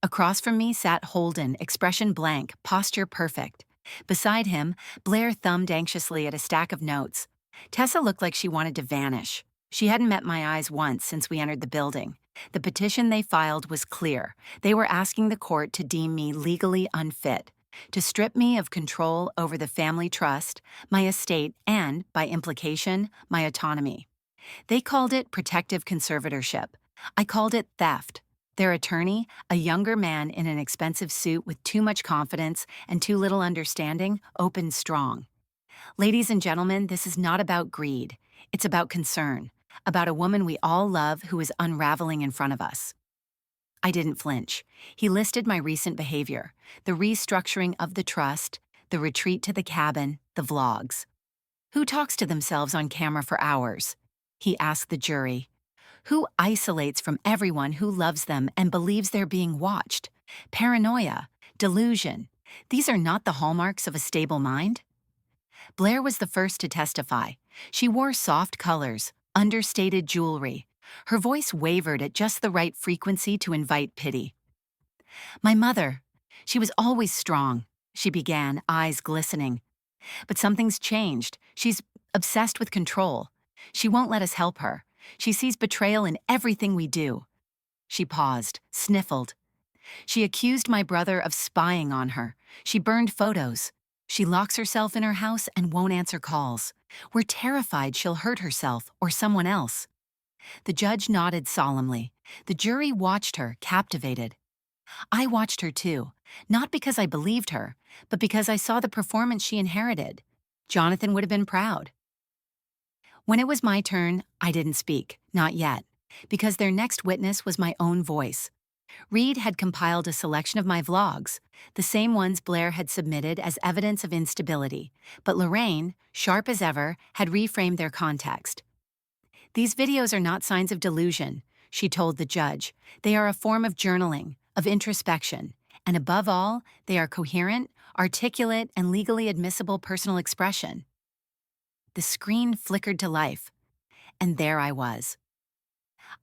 Across from me sat Holden, expression blank, posture perfect. Beside him, Blair thumbed anxiously at a stack of notes. Tessa looked like she wanted to vanish. She hadn't met my eyes once since we entered the building. The petition they filed was clear. They were asking the court to deem me legally unfit, to strip me of control over the family trust, my estate, and, by implication, my autonomy. They called it protective conservatorship. I called it theft. Their attorney, a younger man in an expensive suit with too much confidence and too little understanding, opened strong. "Ladies and gentlemen, this is not about greed. It's about concern, about a woman we all love who is unraveling in front of us." I didn't flinch. He listed my recent behavior, the restructuring of the trust, the retreat to the cabin, the vlogs. "Who talks to themselves on camera for hours?" he asked the jury. "Who isolates from everyone who loves them and believes they're being watched? Paranoia, delusion. These are not the hallmarks of a stable mind." Blair was the first to testify. She wore soft colors, understated jewelry. Her voice wavered at just the right frequency to invite pity. "My mother, she was always strong," she began, eyes glistening. "But something's changed. She's obsessed with control. She won't let us help her. She sees betrayal in everything we do." She paused, sniffled. "She accused my brother of spying on her. She burned photos. She locks herself in her house and won't answer calls. We're terrified she'll hurt herself or someone else." The judge nodded solemnly. The jury watched her, captivated. I watched her too, not because I believed her, but because I saw the performance she inherited. Jonathan would have been proud. When it was my turn, I didn't speak, not yet, because their next witness was my own voice. Reed had compiled a selection of my vlogs, the same ones Blair had submitted as evidence of instability, but Lorraine, sharp as ever, had reframed their context. "These videos are not signs of delusion," she told the judge. "They are a form of journaling, of introspection, and above all, they are coherent, articulate, and legally admissible personal expression." The screen flickered to life, and there I was.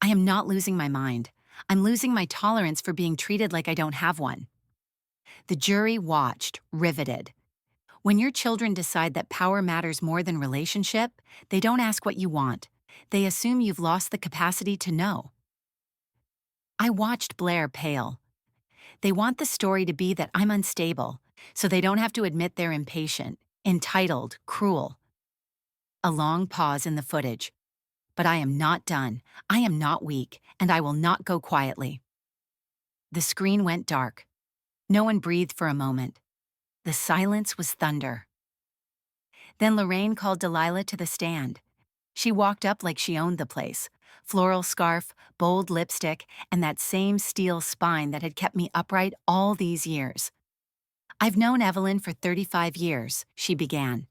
I am not losing my mind. I'm losing my tolerance for being treated like I don't have one. The jury watched, riveted. When your children decide that power matters more than relationship, they don't ask what you want. They assume you've lost the capacity to know. I watched Blair pale. They want the story to be that I'm unstable, so they don't have to admit they're impatient, entitled, cruel. A long pause in the footage. But I am not done. I am not weak, and I will not go quietly. The screen went dark. No one breathed for a moment. The silence was thunder. Then Lorraine called Delilah to the stand. She walked up like she owned the place. Floral scarf, bold lipstick, and that same steel spine that had kept me upright all these years. "I've known Evelyn for 35 years, she began.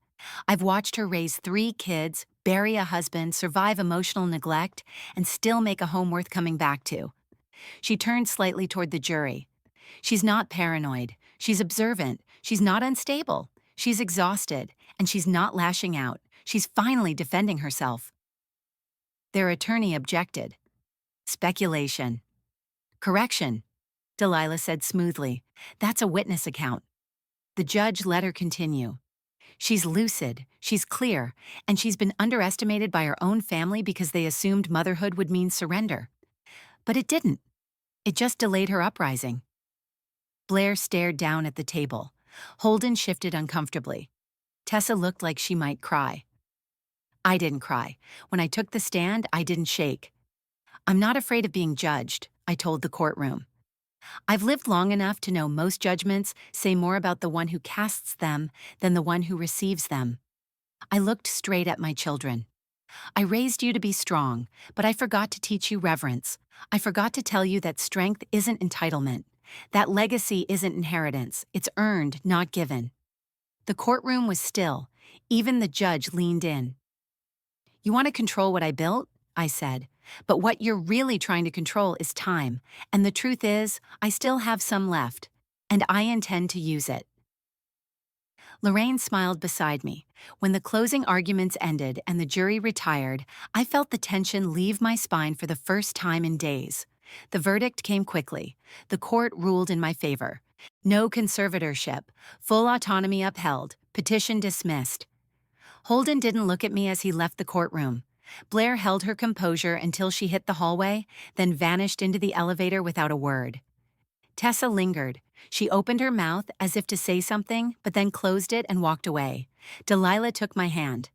"I've watched her raise 3 kids, bury a husband, survive emotional neglect, and still make a home worth coming back to." She turned slightly toward the jury. "She's not paranoid. She's observant. She's not unstable. She's exhausted, and she's not lashing out. She's finally defending herself." Their attorney objected. "Speculation." "Correction," Delilah said smoothly. "That's a witness account. The judge let her continue. She's lucid, she's clear, and she's been underestimated by her own family because they assumed motherhood would mean surrender. But it didn't. It just delayed her uprising. Blair stared down at the table. Holden shifted uncomfortably. Tessa looked like she might cry. I didn't cry. When I took the stand, I didn't shake. I'm not afraid of being judged, I told the courtroom. I've lived long enough to know most judgments say more about the one who casts them than the one who receives them. I looked straight at my children. I raised you to be strong, but I forgot to teach you reverence. I forgot to tell you that strength isn't entitlement. That legacy isn't inheritance. It's earned, not given. The courtroom was still. Even the judge leaned in. You want to control what I built? I said. But what you're really trying to control is time. And the truth is, I still have some left. And I intend to use it. Lorraine smiled beside me. When the closing arguments ended and the jury retired, I felt the tension leave my spine for the first time in days. The verdict came quickly. The court ruled in my favor. No conservatorship, full autonomy upheld, petition dismissed. Holden didn't look at me as he left the courtroom. Blair held her composure until she hit the hallway, then vanished into the elevator without a word. Tessa lingered. She opened her mouth as if to say something, but then closed it and walked away. Delilah took my hand.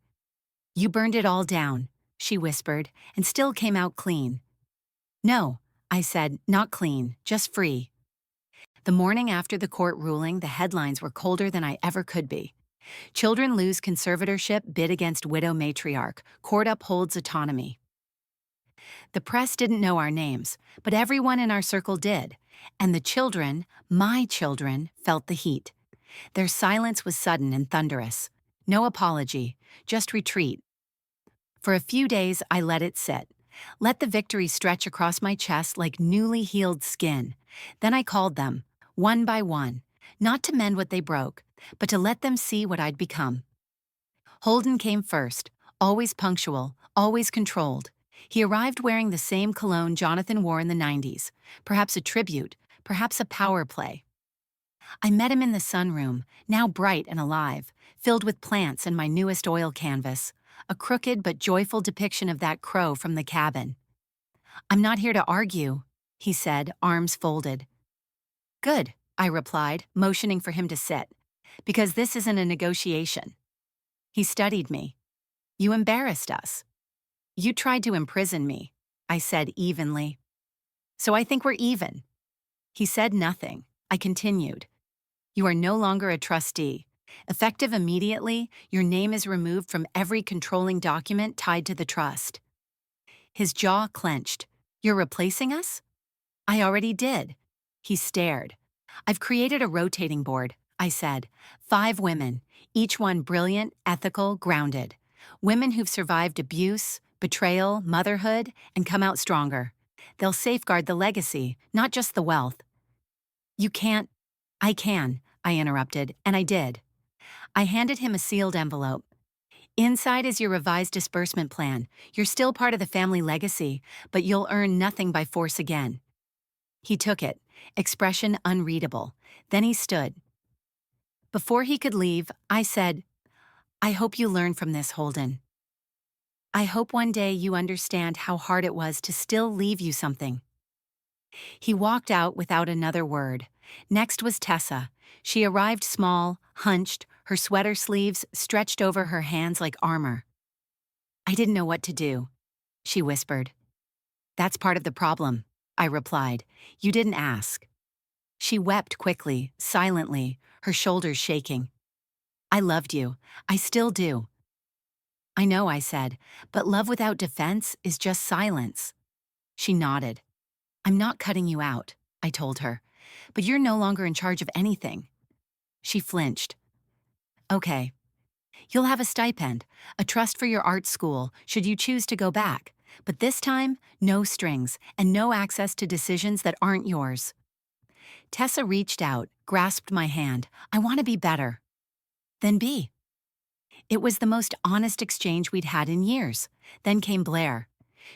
You burned it all down, she whispered, and still came out clean. No, I said, not clean, just free. The morning after the court ruling, the headlines were colder than I ever could be. Children lose conservatorship, bid against widow matriarch, court upholds autonomy. The press didn't know our names, but everyone in our circle did, and the children, my children, felt the heat. Their silence was sudden and thunderous. No apology, just retreat. For a few days, I let it sit. Let the victory stretch across my chest like newly healed skin. Then I called them, one by one, not to mend what they broke, but to let them see what I'd become. Holden came first, always punctual, always controlled. He arrived wearing the same cologne Jonathan wore in the 90s, perhaps a tribute, perhaps a power play. I met him in the sunroom, now bright and alive, filled with plants and my newest oil canvas, a crooked but joyful depiction of that crow from the cabin. I'm not here to argue, he said, arms folded. Good, I replied, motioning for him to sit, because this isn't a negotiation. He studied me. You embarrassed us. You tried to imprison me, I said evenly. So I think we're even. He said nothing. I continued. You are no longer a trustee. Effective immediately, your name is removed from every controlling document tied to the trust. His jaw clenched. You're replacing us? I already did. He stared. I've created a rotating board, I said. 5 women, each one brilliant, ethical, grounded. Women who've survived abuse, betrayal, motherhood, and come out stronger. They'll safeguard the legacy, not just the wealth. You can't. I can, I interrupted, and I did. I handed him a sealed envelope. Inside is your revised disbursement plan. You're still part of the family legacy, but you'll earn nothing by force again. He took it, expression unreadable. Then he stood. Before he could leave, I said, I hope you learn from this, Holden. I hope one day you understand how hard it was to still leave you something. He walked out without another word. Next was Tessa. She arrived small, hunched, her sweater sleeves stretched over her hands like armor. I didn't know what to do, she whispered. That's part of the problem, I replied. You didn't ask. She wept quickly, silently, her shoulders shaking. I loved you. I still do. I know, I said, but love without defense is just silence. She nodded. I'm not cutting you out, I told her, but you're no longer in charge of anything. She flinched. Okay. You'll have a stipend, a trust for your art school, should you choose to go back. But this time, no strings, and no access to decisions that aren't yours. Tessa reached out, grasped my hand. I want to be better. Then be. It was the most honest exchange we'd had in years. Then came Blair.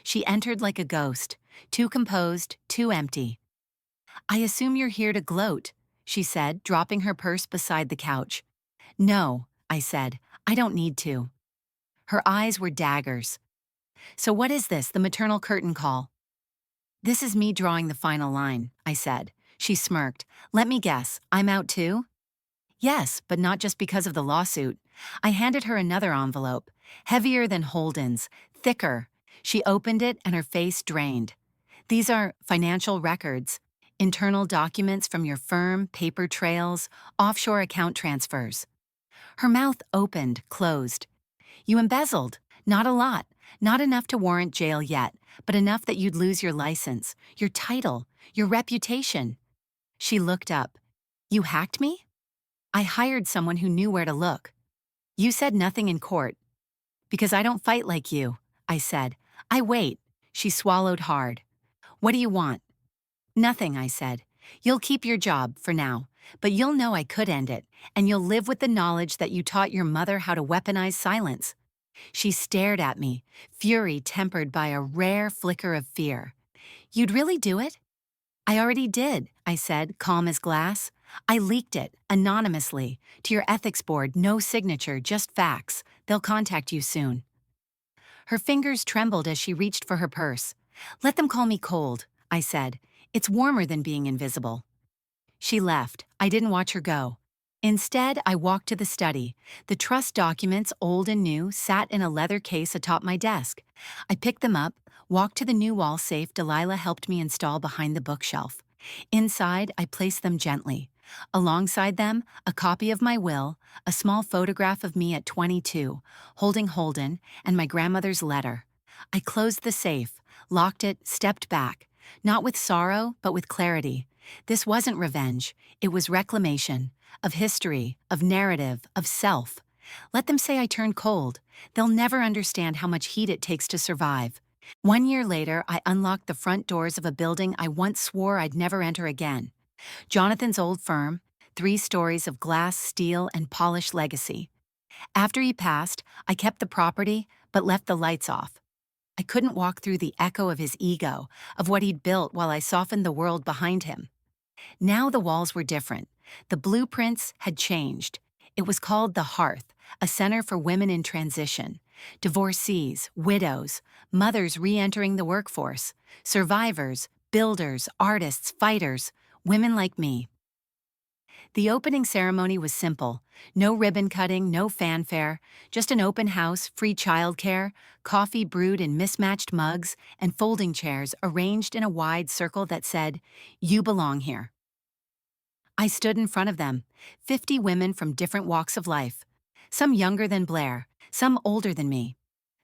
She entered like a ghost, too composed, too empty. I assume you're here to gloat, she said, dropping her purse beside the couch. No, I said, I don't need to. Her eyes were daggers. So what is this, the maternal curtain call? This is me drawing the final line, I said. She smirked. Let me guess, I'm out too? Yes, but not just because of the lawsuit. I handed her another envelope, heavier than Holden's, thicker. She opened it and her face drained. These are financial records, internal documents from your firm, paper trails, offshore account transfers. Her mouth opened, closed. You embezzled. Not a lot. Not enough to warrant jail yet, but enough that you'd lose your license, your title, your reputation. She looked up. You hacked me? I hired someone who knew where to look. You said nothing in court. Because I don't fight like you, I said. I wait. She swallowed hard. What do you want? Nothing, I said. You'll keep your job for now, but you'll know I could end it, and you'll live with the knowledge that you taught your mother how to weaponize silence. She stared at me, fury tempered by a rare flicker of fear. You'd really do it? I already did, I said, calm as glass. I leaked it, anonymously, to your ethics board, no signature, just facts. They'll contact you soon. Her fingers trembled as she reached for her purse. Let them call me cold, I said. It's warmer than being invisible. She left. I didn't watch her go. Instead, I walked to the study. The trust documents, old and new, sat in a leather case atop my desk. I picked them up, walked to the new wall safe Delilah helped me install behind the bookshelf. Inside, I placed them gently. Alongside them, a copy of my will, a small photograph of me at 22, holding Holden, and my grandmother's letter. I closed the safe, locked it, stepped back. Not with sorrow, but with clarity. This wasn't revenge. It was reclamation. Of history, of narrative, of self. Let them say I turned cold. They'll never understand how much heat it takes to survive. 1 year later, I unlocked the front doors of a building I once swore I'd never enter again. Jonathan's old firm, 3 stories of glass, steel, and polished legacy. After he passed, I kept the property, but left the lights off. I couldn't walk through the echo of his ego, of what he'd built while I softened the world behind him. Now the walls were different. The blueprints had changed. It was called The Hearth, a center for women in transition. Divorcees, widows, mothers re-entering the workforce, survivors, builders, artists, fighters, women like me. The opening ceremony was simple. No ribbon cutting, no fanfare, just an open house, free childcare, coffee brewed in mismatched mugs, and folding chairs arranged in a wide circle that said, "You belong here." I stood in front of them, 50 women from different walks of life. Some younger than Blair, some older than me.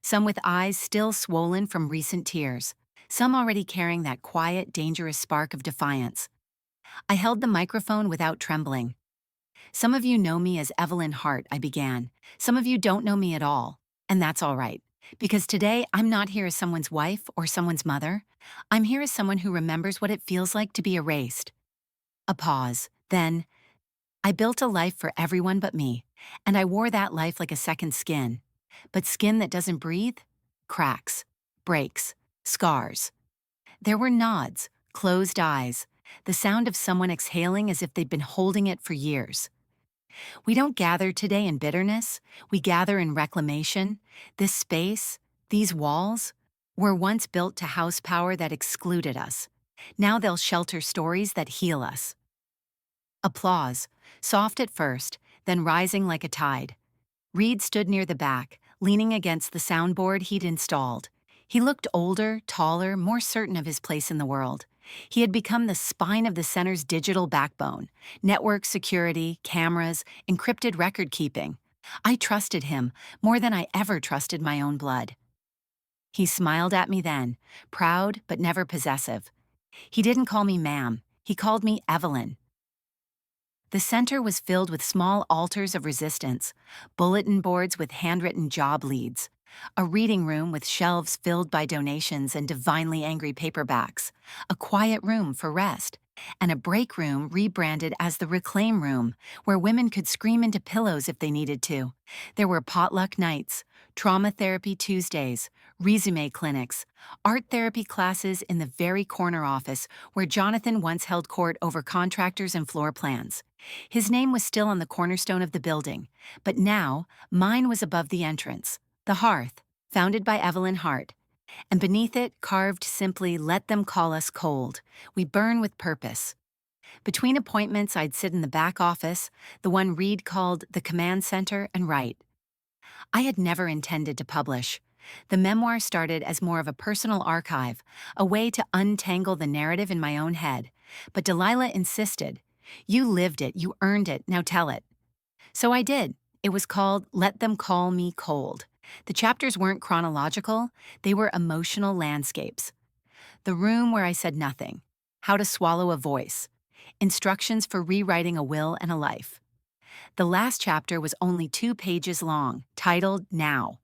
Some with eyes still swollen from recent tears. Some already carrying that quiet, dangerous spark of defiance. I held the microphone without trembling. Some of you know me as Evelyn Hart, I began. Some of you don't know me at all, and that's all right. Because today, I'm not here as someone's wife or someone's mother. I'm here as someone who remembers what it feels like to be erased. A pause. Then, I built a life for everyone but me, and I wore that life like a second skin. But skin that doesn't breathe? Cracks, breaks, scars. There were nods, closed eyes, the sound of someone exhaling as if they'd been holding it for years. We don't gather today in bitterness, we gather in reclamation. This space, these walls, were once built to house power that excluded us. Now they'll shelter stories that heal us. Applause, soft at first, then rising like a tide. Reed stood near the back, leaning against the soundboard he'd installed. He looked older, taller, more certain of his place in the world. He had become the spine of the center's digital backbone, network security, cameras, encrypted record-keeping. I trusted him more than I ever trusted my own blood. He smiled at me then, proud but never possessive. He didn't call me ma'am, he called me Evelyn. The center was filled with small altars of resistance, bulletin boards with handwritten job leads, a reading room with shelves filled by donations and divinely angry paperbacks, a quiet room for rest, and a break room rebranded as the Reclaim Room, where women could scream into pillows if they needed to. There were potluck nights, trauma therapy Tuesdays, resume clinics, art therapy classes in the very corner office where Jonathan once held court over contractors and floor plans. His name was still on the cornerstone of the building, but now mine was above the entrance, the hearth, founded by Evelyn Hart, and beneath it carved simply, "Let them call us cold. We burn with purpose." Between appointments, I'd sit in the back office, the one Reed called the command center, and write. I had never intended to publish. The memoir started as more of a personal archive, a way to untangle the narrative in my own head. But Delilah insisted. "You lived it, you earned it, now tell it." So I did. It was called Let Them Call Me Cold. The chapters weren't chronological, they were emotional landscapes. The room where I said nothing, how to swallow a voice, instructions for rewriting a will and a life. The last chapter was only 2 pages long, titled Now.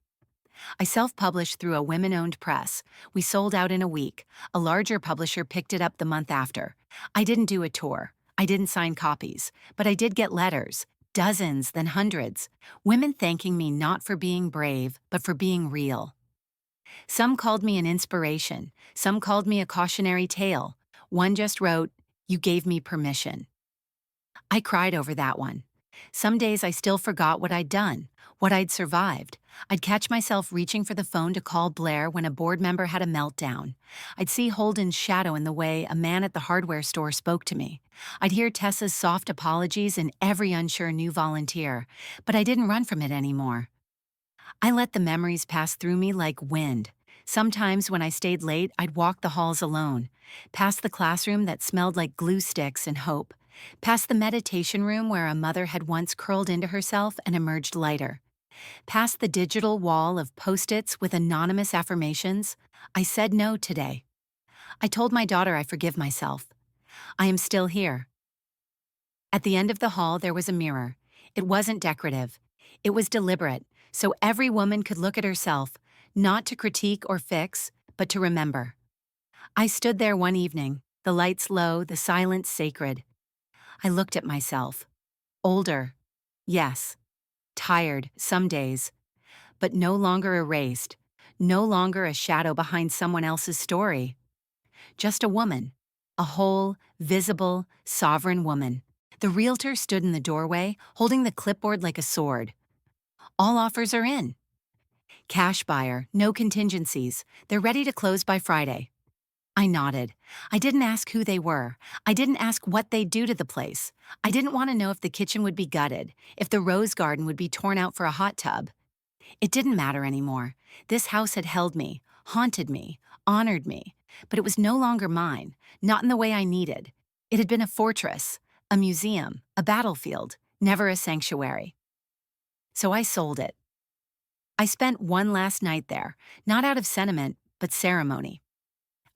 I self-published through a women-owned press. We sold out in a week. A larger publisher picked it up the month after. I didn't do a tour. I didn't sign copies. But I did get letters. Dozens, then hundreds. Women thanking me not for being brave, but for being real. Some called me an inspiration. Some called me a cautionary tale. One just wrote, "You gave me permission." I cried over that one. Some days I still forgot what I'd done, what I'd survived. I'd catch myself reaching for the phone to call Blair when a board member had a meltdown. I'd see Holden's shadow in the way a man at the hardware store spoke to me. I'd hear Tessa's soft apologies in every unsure new volunteer, but I didn't run from it anymore. I let the memories pass through me like wind. Sometimes when I stayed late, I'd walk the halls alone, past the classroom that smelled like glue sticks and hope, past the meditation room where a mother had once curled into herself and emerged lighter, past the digital wall of Post-its with anonymous affirmations. I said no today. I told my daughter I forgive myself. I am still here. At the end of the hall there was a mirror. It wasn't decorative. It was deliberate, so every woman could look at herself, not to critique or fix, but to remember. I stood there one evening, the lights low, the silence sacred. I looked at myself. Older, yes. Tired, some days. But no longer erased. No longer a shadow behind someone else's story. Just a woman. A whole, visible, sovereign woman. The realtor stood in the doorway, holding the clipboard like a sword. "All offers are in. Cash buyer, no contingencies. They're ready to close by Friday." I nodded. I didn't ask who they were. I didn't ask what they'd do to the place. I didn't want to know if the kitchen would be gutted, if the rose garden would be torn out for a hot tub. It didn't matter anymore. This house had held me, haunted me, honored me, but it was no longer mine, not in the way I needed. It had been a fortress, a museum, a battlefield, never a sanctuary. So I sold it. I spent one last night there, not out of sentiment, but ceremony.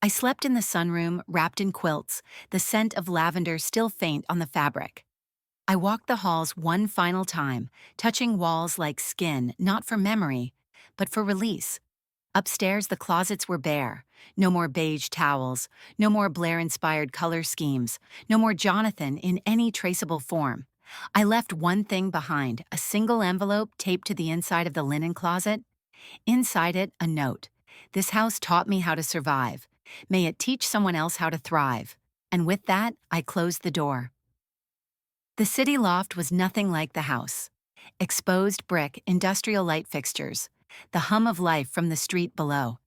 I slept in the sunroom, wrapped in quilts, the scent of lavender still faint on the fabric. I walked the halls one final time, touching walls like skin, not for memory, but for release. Upstairs, the closets were bare. No more beige towels, no more Blair-inspired color schemes, no more Jonathan in any traceable form. I left one thing behind, a single envelope taped to the inside of the linen closet. Inside it, a note. "This house taught me how to survive. May it teach someone else how to thrive." And with that, I closed the door. The city loft was nothing like the house. Exposed brick, industrial light fixtures, the hum of life from the street below.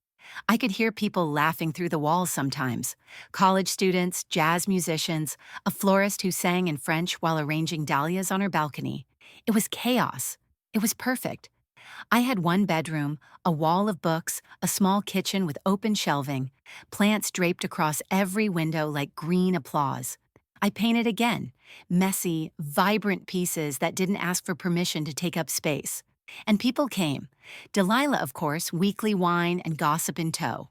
I could hear people laughing through the walls sometimes. College students, jazz musicians, a florist who sang in French while arranging dahlias on her balcony. It was chaos. It was perfect. I had one bedroom, a wall of books, a small kitchen with open shelving, plants draped across every window like green applause. I painted again, messy, vibrant pieces that didn't ask for permission to take up space. And people came. Delilah, of course, weekly wine and gossip in tow.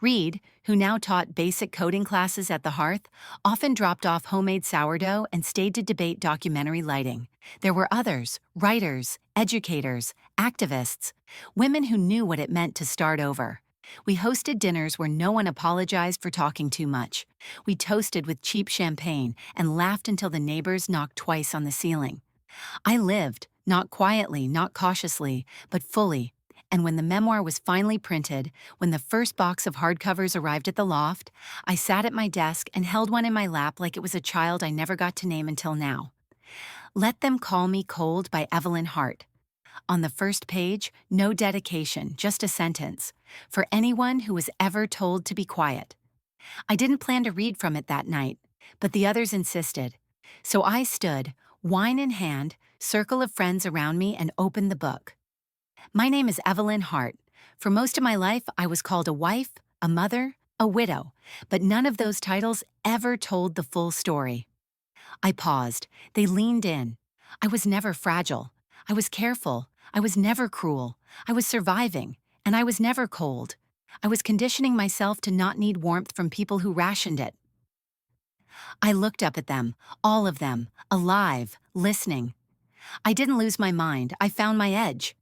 Reed, who now taught basic coding classes at the hearth, often dropped off homemade sourdough and stayed to debate documentary lighting. There were others, writers, educators, activists, women who knew what it meant to start over. We hosted dinners where no one apologized for talking too much. We toasted with cheap champagne and laughed until the neighbors knocked twice on the ceiling. I lived, not quietly, not cautiously, but fully, And when the memoir was finally printed, when the first box of hardcovers arrived at the loft, I sat at my desk and held one in my lap like it was a child I never got to name until now. Let Them Call Me Cold by Evelyn Hart. On the first page, no dedication, just a sentence. For anyone who was ever told to be quiet. I didn't plan to read from it that night, but the others insisted. So I stood, wine in hand, circle of friends around me, and opened the book. My name is Evelyn Hart. For most of my life, I was called a wife, a mother, a widow, but none of those titles ever told the full story. I paused. They leaned in. I was never fragile. I was careful. I was never cruel. I was surviving, and I was never cold. I was conditioning myself to not need warmth from people who rationed it. I looked up at them, all of them, alive, listening. I didn't lose my mind. I found my edge.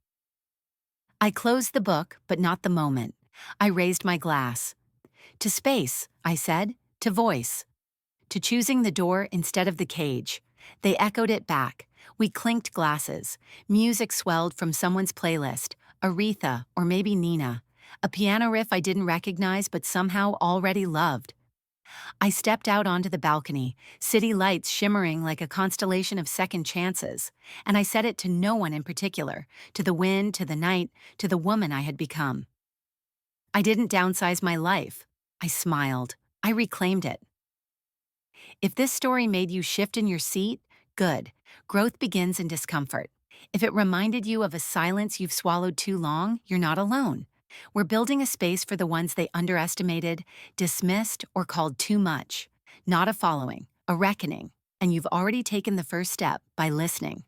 I closed the book, but not the moment. I raised my glass. To space, I said, to voice. To choosing the door instead of the cage. They echoed it back. We clinked glasses. Music swelled from someone's playlist, Aretha or maybe Nina. A piano riff I didn't recognize but somehow already loved. I stepped out onto the balcony, city lights shimmering like a constellation of second chances, and I said it to no one in particular, to the wind, to the night, to the woman I had become. I didn't downsize my life. I smiled. I reclaimed it. If this story made you shift in your seat, good. Growth begins in discomfort. If it reminded you of a silence you've swallowed too long, you're not alone. We're building a space for the ones they underestimated, dismissed, or called too much. Not a following, a reckoning. And you've already taken the first step by listening.